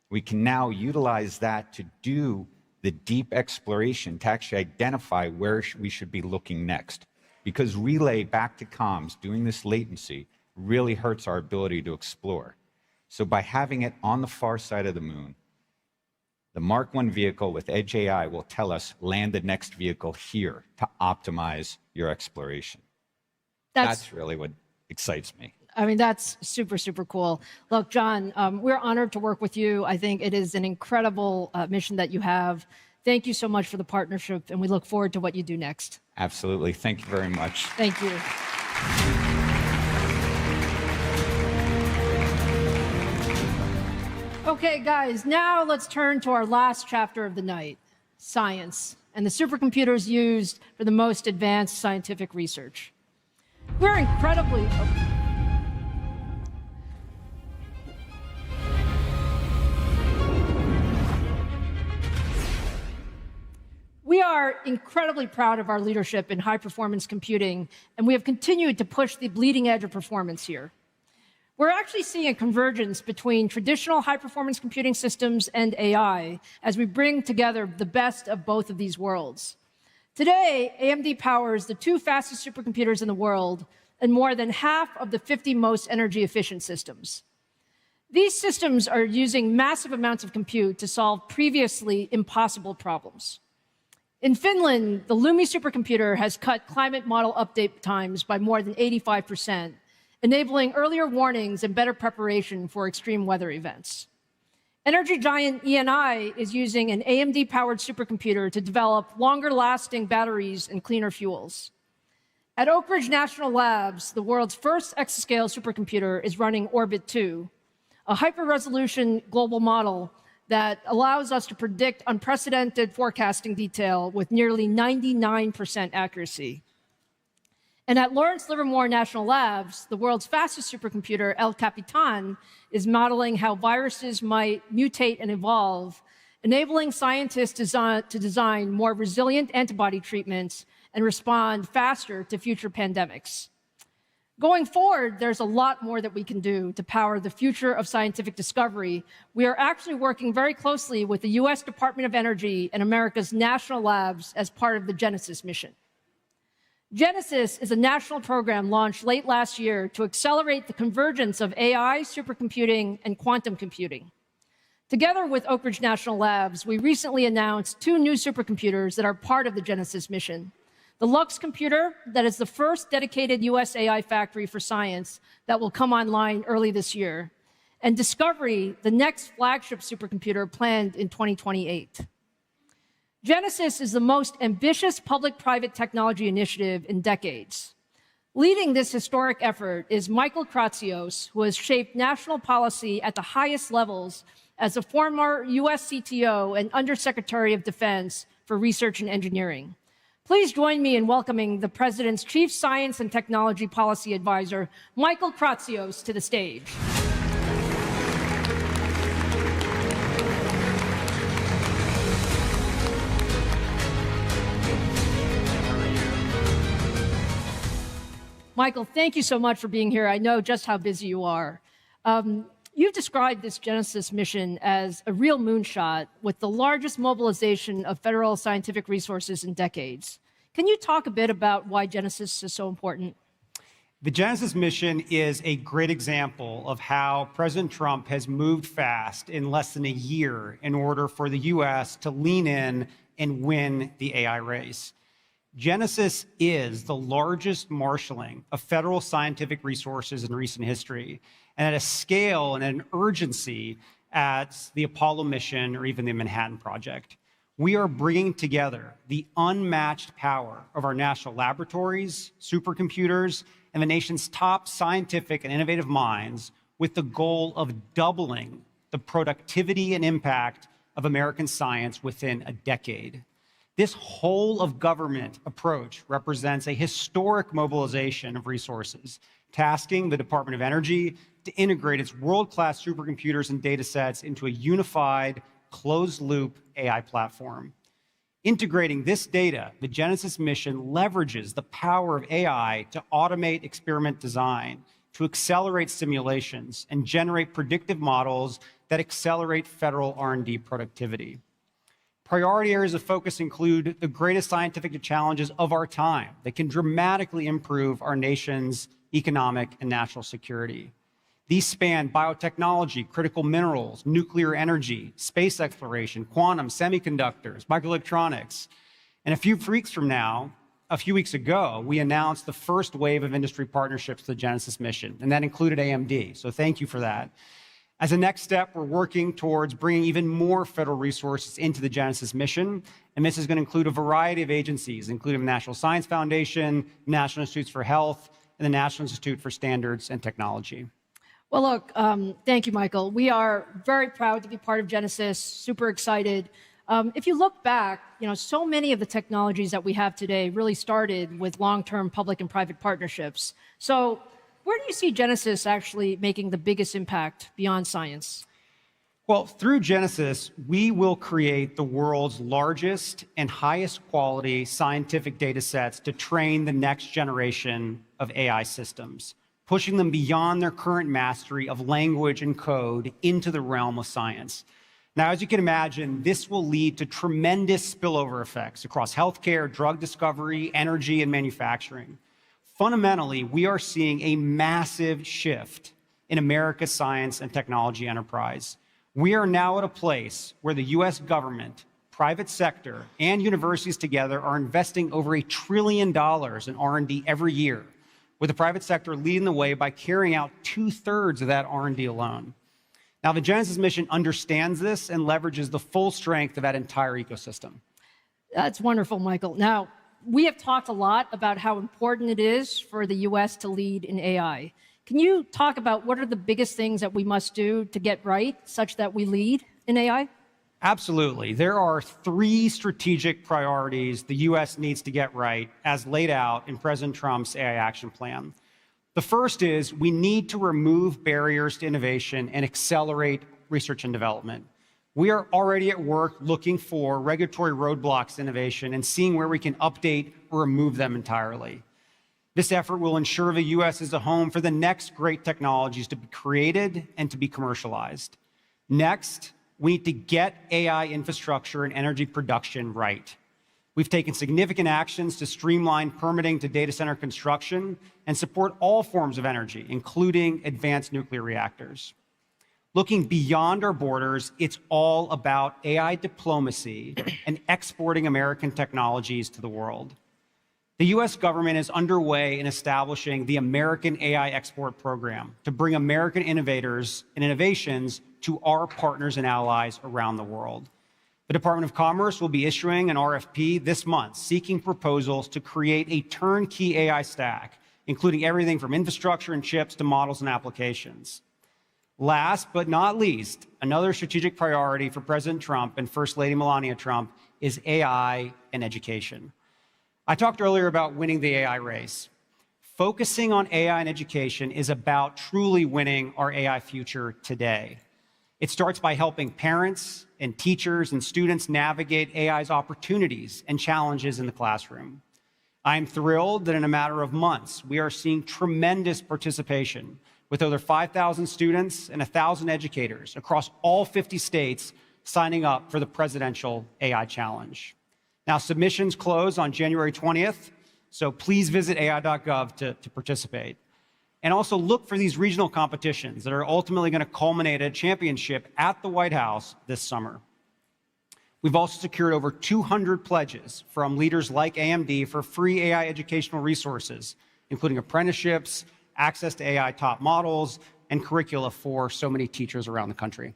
we can now utilize that to do the deep exploration to actually identify where we should be looking next. Because relay back to comms, doing this latency, really hurts our ability to explore. So by having it on the far side of the moon, the Mark I vehicle with edge AI will tell us, land the next vehicle here to optimize your exploration. That's really what excites me. I mean, that's super, super cool. Look, John, we're honored to work with you. I think it is an incredible mission that you have. Thank you so much for the partnership, and we look forward to what you do next. Absolutely. Thank you very much. Thank you. Okay, guys, now let's turn to our last chapter of the night, science, and the supercomputers used for the most advanced scientific research. We're incredibly... We are incredibly proud of our leadership in high-performance computing, and we have continued to push the bleeding edge of performance here. We're actually seeing a convergence between traditional high-performance computing systems and AI as we bring together the best of both of these worlds. Today, AMD powers the 2 fastest supercomputers in the world and more than half of the 50 most energy-efficient systems. These systems are using massive amounts of compute to solve previously impossible problems. In Finland, the Lumi supercomputer has cut climate model update times by more than 85%, enabling earlier warnings and better preparation for extreme weather events. Energy giant ENI is using an AMD-powered supercomputer to develop longer-lasting batteries and cleaner fuels. At Oak Ridge National Labs, the world's first exascale supercomputer is running Orbit 2, a hyper-resolution global model that allows us to predict unprecedented forecasting detail with nearly 99% accuracy. And at Lawrence Livermore National Labs, the world's fastest supercomputer, El Capitan, is modeling how viruses might mutate and evolve, enabling scientists to design more resilient antibody treatments and respond faster to future pandemics. Going forward, there's a lot more that we can do to power the future of scientific discovery. We are actually working very closely with the US Department of Energy and America's national labs as part of the Genesis mission. Genesis is a national program launched late last year to accelerate the convergence of AI, supercomputing, and quantum computing. Together with Oak Ridge National Labs, we recently announced 2 new supercomputers that are part of the Genesis mission. The Lux computer, that is the first dedicated US AI factory for science that will come online early this year, and Discovery, the next flagship supercomputer planned in 2028. Genesis is the most ambitious public-private technology initiative in decades. Leading this historic effort is Michael Kratsios, who has shaped national policy at the highest levels as a former US CTO and Undersecretary of Defense for Research and Engineering. Please join me in welcoming the President's Chief Science and Technology Policy Advisor, Michael Kratsios, to the stage. Michael, thank you so much for being here. I know just how busy you are. You've described this Genesis mission as a real moonshot with the largest mobilization of federal scientific resources in decades. Can you talk a bit about why Genesis is so important? The Genesis mission is a great example of how President Trump has moved fast in less than a year in order for the US to lean in and win the AI race. Genesis is the largest marshaling of federal scientific resources in recent history, and at a scale and an urgency at the Apollo mission or even the Manhattan Project. We are bringing together the unmatched power of our national laboratories, supercomputers, and the nation's top scientific and innovative minds with the goal of doubling the productivity and impact of American science within a decade. This whole of government approach represents a historic mobilization of resources, tasking the Department of Energy to integrate its world-class supercomputers and data sets into a unified, closed-loop AI platform. Integrating this data, the Genesis mission leverages the power of AI to automate experiment design, to accelerate simulations, and generate predictive models that accelerate federal R&D productivity. Priority areas of focus include the greatest scientific challenges of our time that can dramatically improve our nation's economic and national security. These span biotechnology, critical minerals, nuclear energy, space exploration, quantum, semiconductors, microelectronics. And a few weeks ago, we announced the first wave of industry partnerships to the Genesis mission, and that included AMD, so thank you for that. As a next step, we're working towards bringing even more federal resources into the Genesis mission, and this is going to include a variety of agencies, including the National Science Foundation, National Institutes for Health, and the National Institute for Standards and Technology. Well, look, thank you, Michael. We are very proud to be part of Genesis, super excited. If you look back, so many of the technologies that we have today really started with long-term public and private partnerships. So where do you see Genesis actually making the biggest impact beyond science? Well, through Genesis, we will create the world's largest and highest quality scientific data sets to train the next generation of AI systems, pushing them beyond their current mastery of language and code into the realm of science. Now, as you can imagine, this will lead to tremendous spillover effects across healthcare, drug discovery, energy, and manufacturing. Fundamentally, we are seeing a massive shift in America's science and technology enterprise. We are now at a place where the US government, private sector, and universities together are investing over $1 trillion in R&D every year, with the private sector leading the way by carrying out 2/3 of that R&D alone. Now, the Genesis mission understands this and leverages the full strength of that entire ecosystem. That's wonderful, Michael. Now, we have talked a lot about how important it is for the US to lead in AI. Can you talk about what are the biggest things that we must do to get right such that we lead in AI? Absolutely. There are 3 strategic priorities the US needs to get right, as laid out in President Trump's AI action plan. The first is we need to remove barriers to innovation and accelerate research and development. We are already at work looking for regulatory roadblocks to innovation and seeing where we can update or remove them entirely. This effort will ensure the US is a home for the next great technologies to be created and to be commercialized. Next, we need to get AI infrastructure and energy production right. We've taken significant actions to streamline permitting to data center construction and support all forms of energy, including advanced nuclear reactors. Looking beyond our borders, it's all about AI diplomacy and exporting American technologies to the world. The US government is underway in establishing the American AI Export Program to bring American innovators and innovations to our partners and allies around the world. The Department of Commerce will be issuing an RFP this month seeking proposals to create a turnkey AI stack, including everything from infrastructure and chips to models and applications. Last but not least, another strategic priority for President Trump and First Lady Melania Trump is AI and education. I talked earlier about winning the AI race. Focusing on AI and education is about truly winning our AI future today. It starts by helping parents and teachers and students navigate AI's opportunities and challenges in the classroom. I'm thrilled that in a matter of months, we are seeing tremendous participation with over 5,000 students and 1,000 educators across all 50 states signing up for the Presidential AI Challenge. Now, submissions close on January 20th, so please visit ai.gov to participate. And also look for these regional competitions that are ultimately going to culminate at a championship at the White House this summer. We've also secured over 200 pledges from leaders like AMD for free AI educational resources, including apprenticeships, access to AI top models, and curricula for so many teachers around the country.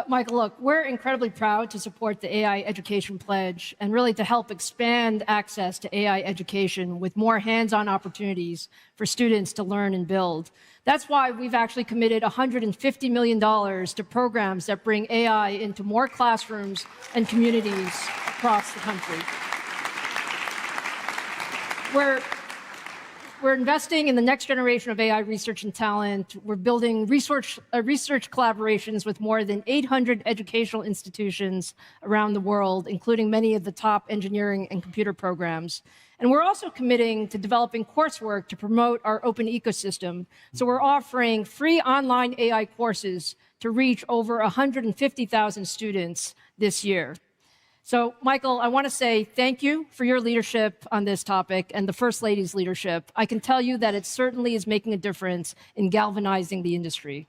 Michael, look, we're incredibly proud to support the AI Education Pledge and really to help expand access to AI education with more hands-on opportunities for students to learn and build. That's why we've actually committed $150 million to programs that bring AI into more classrooms and communities across the country. We're investing in the next generation of AI research and talent. We're building research collaborations with more than 800 educational institutions around the world, including many of the top engineering and computer programs. And we're also committing to developing coursework to promote our open ecosystem. So we're offering free online AI courses to reach over 150,000 students this year. So, Michael, I want to say thank you for your leadership on this topic and the First Lady's leadership. I can tell you that it certainly is making a difference in galvanizing the industry.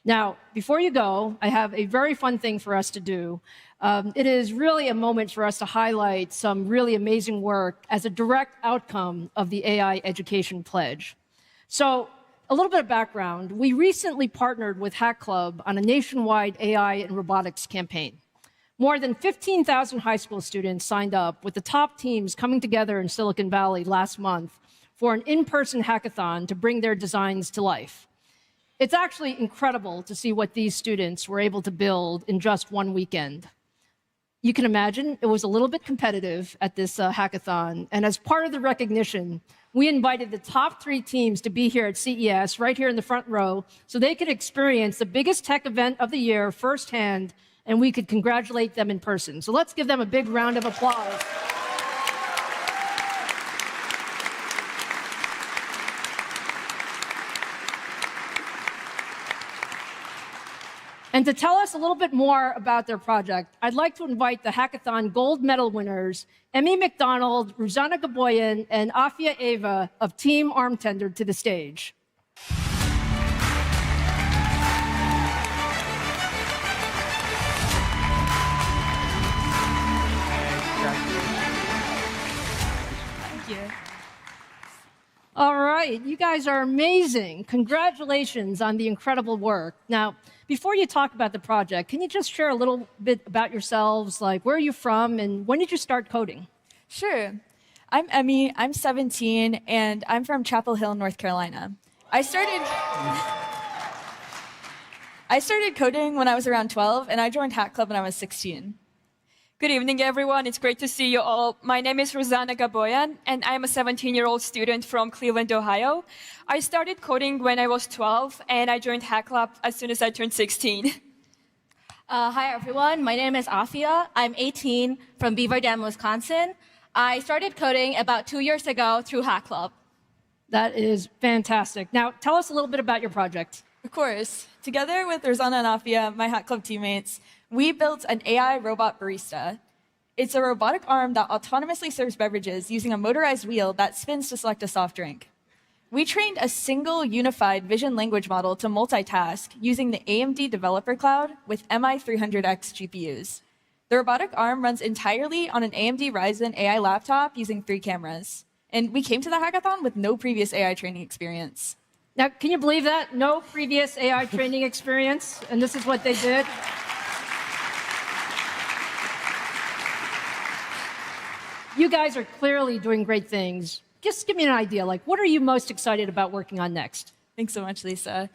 Now, before you go, I have a very fun thing for us to do. It is really a moment for us to highlight some really amazing work as a direct outcome of the AI Education Pledge. So, a little bit of background. We recently partnered with Hack Club on a nationwide AI and robotics campaign. More than 15,000 high school students signed up, with the top teams coming together in Silicon Valley last month for an in-person hackathon to bring their designs to life. It's actually incredible to see what these students were able to build in just one weekend. You can imagine it was a little bit competitive at this hackathon, and as part of the recognition, we invited the top 3 teams to be here at CES, right here in the front row, so they could experience the biggest tech event of the year firsthand, and we could congratulate them in person. So let's give them a big round of applause. And to tell us a little bit more about their project, I'd like to invite the hackathon gold medal winners, Emmy McDonald, Ruzana Gaboyan, and Afia Ava of Team Arm Tender to the stage. All right, you guys are amazing. Congratulations on the incredible work. Now, before you talk about the project, can you just share a little bit about yourselves? Like, where are you from and when did you start coding? Sure. I'm Emmy, I'm 17, and I'm from Chapel Hill, North Carolina. I I started coding when I was around 12, and I joined Hack Club when I was 16. Good evening, everyone. It's great to see you all. My name is Rosanna Gaboyan, and I'm a 17-year-old student from Cleveland, Ohio. I started coding when I was 12, and I joined Hack Club as soon as I turned 16. Hi, everyone. My name is Afia. I'm 18 from Beaver Dam, Wisconsin. I started coding about 2 years ago through Hack Club. That is fantastic. Now, tell us a little bit about your project. Of course. Together with Rosanna and Afia, my Hack Club teammates, we built an AI robot barista. It's a robotic arm that autonomously serves beverages using a motorized wheel that spins to select a soft drink. We trained a single unified vision language model to multitask using the AMD Developer Cloud with MI300X GPUs. The robotic arm runs entirely on an AMD Ryzen AI laptop using 3 cameras. And we came to the hackathon with no previous AI training experience. Now, can you believe that? No previous AI training experience, and this is what they did? You guys are clearly doing great things. Just give me an idea, like, what are you most excited about working on next? Thanks so much, Lisa.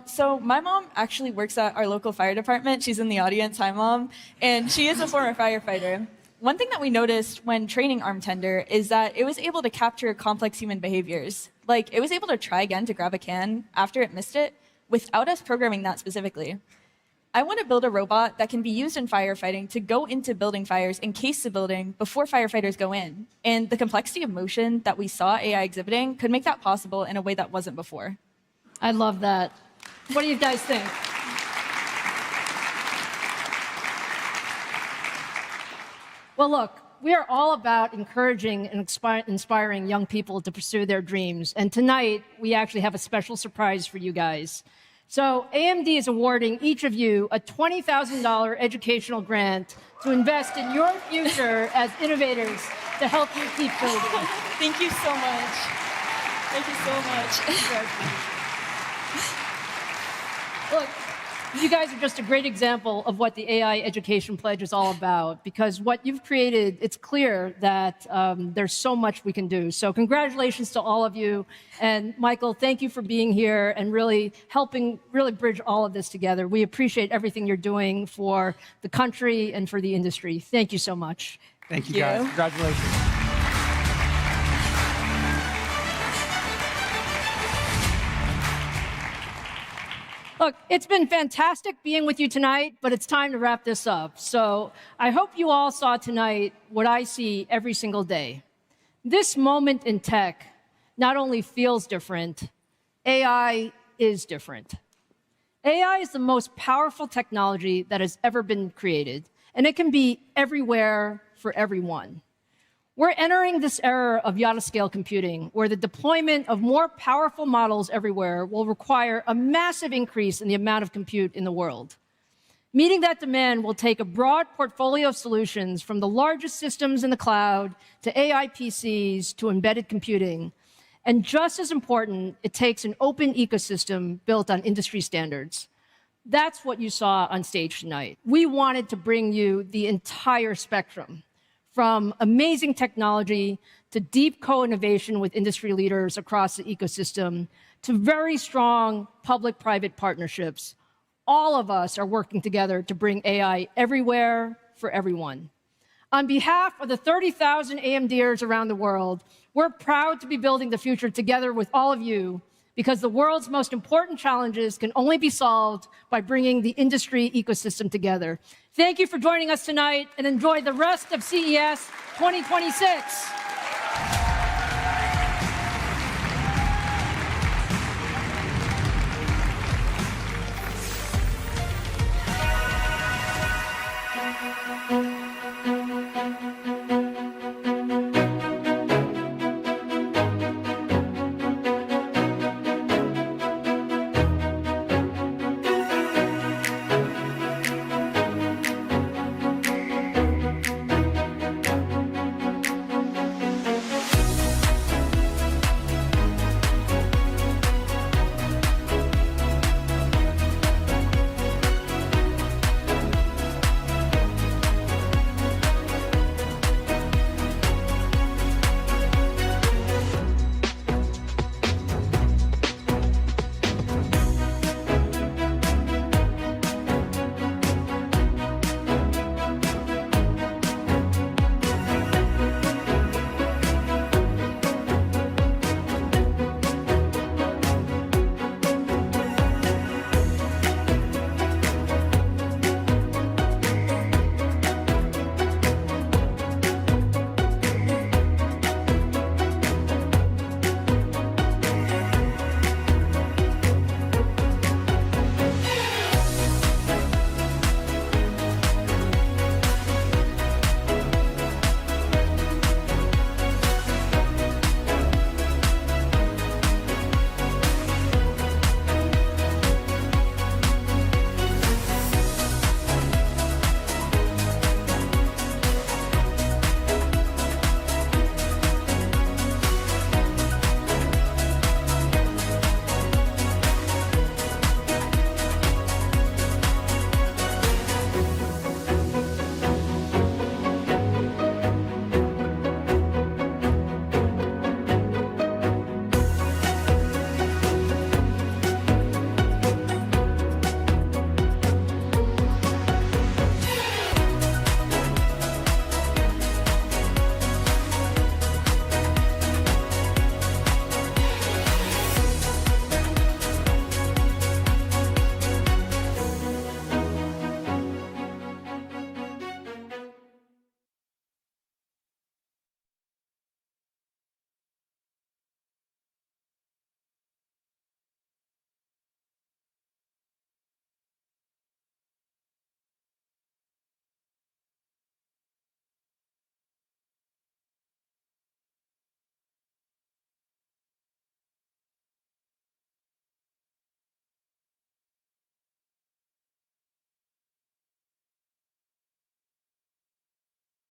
So my mom actually works at our local fire department. She's in the audience. Hi, Mom. And she is a former firefighter. One thing that we noticed when training Arm Tender is that it was able to capture complex human behaviors. Like, it was able to try again to grab a can after it missed it without us programming that specifically. I want to build a robot that can be used in firefighting to go into building fires and case the building before firefighters go in. And the complexity of motion that we saw AI exhibiting could make that possible in a way that wasn't before. I love that. What do you guys think? Well, look, we are all about encouraging and inspiring young people to pursue their dreams. And tonight, we actually have a special surprise for you guys. So AMD is awarding each of you a $20,000 educational grant to invest in your future as innovators to help you keep building. Thank you so much. Thank you so much. Look, you guys are just a great example of what the AI Education Pledge is all about, because what you've created, it's clear that there's so much we can do. So congratulations to all of you. And Michael, thank you for being here and really helping bridge all of this together. We appreciate everything you're doing for the country and for the industry. Thank you so much. Thank you, guys. Congratulations. Look, it's been fantastic being with you tonight, but it's time to wrap this up. So I hope you all saw tonight what I see every single day. This moment in tech not only feels different, AI is different. AI is the most powerful technology that has ever been created, and it can be everywhere for everyone. We're entering this era of yacht-scale computing, where the deployment of more powerful models everywhere will require a massive increase in the amount of compute in the world. Meeting that demand will take a broad portfolio of solutions, from the largest systems in the cloud to AI PCs to embedded computing. And just as important, it takes an open ecosystem built on industry standards. That's what you saw on stage tonight. We wanted to bring you the entire spectrum, from amazing technology to deep co-innovation with industry leaders across the ecosystem, to very strong public-private partnerships. All of us are working together to bring AI everywhere for everyone. On behalf of the 30,000 AMDers around the world, we're proud to be building the future together with all of you, because the world's most important challenges can only be solved by bringing the industry ecosystem together. Thank you for joining us tonight, and enjoy the rest of CES 2026.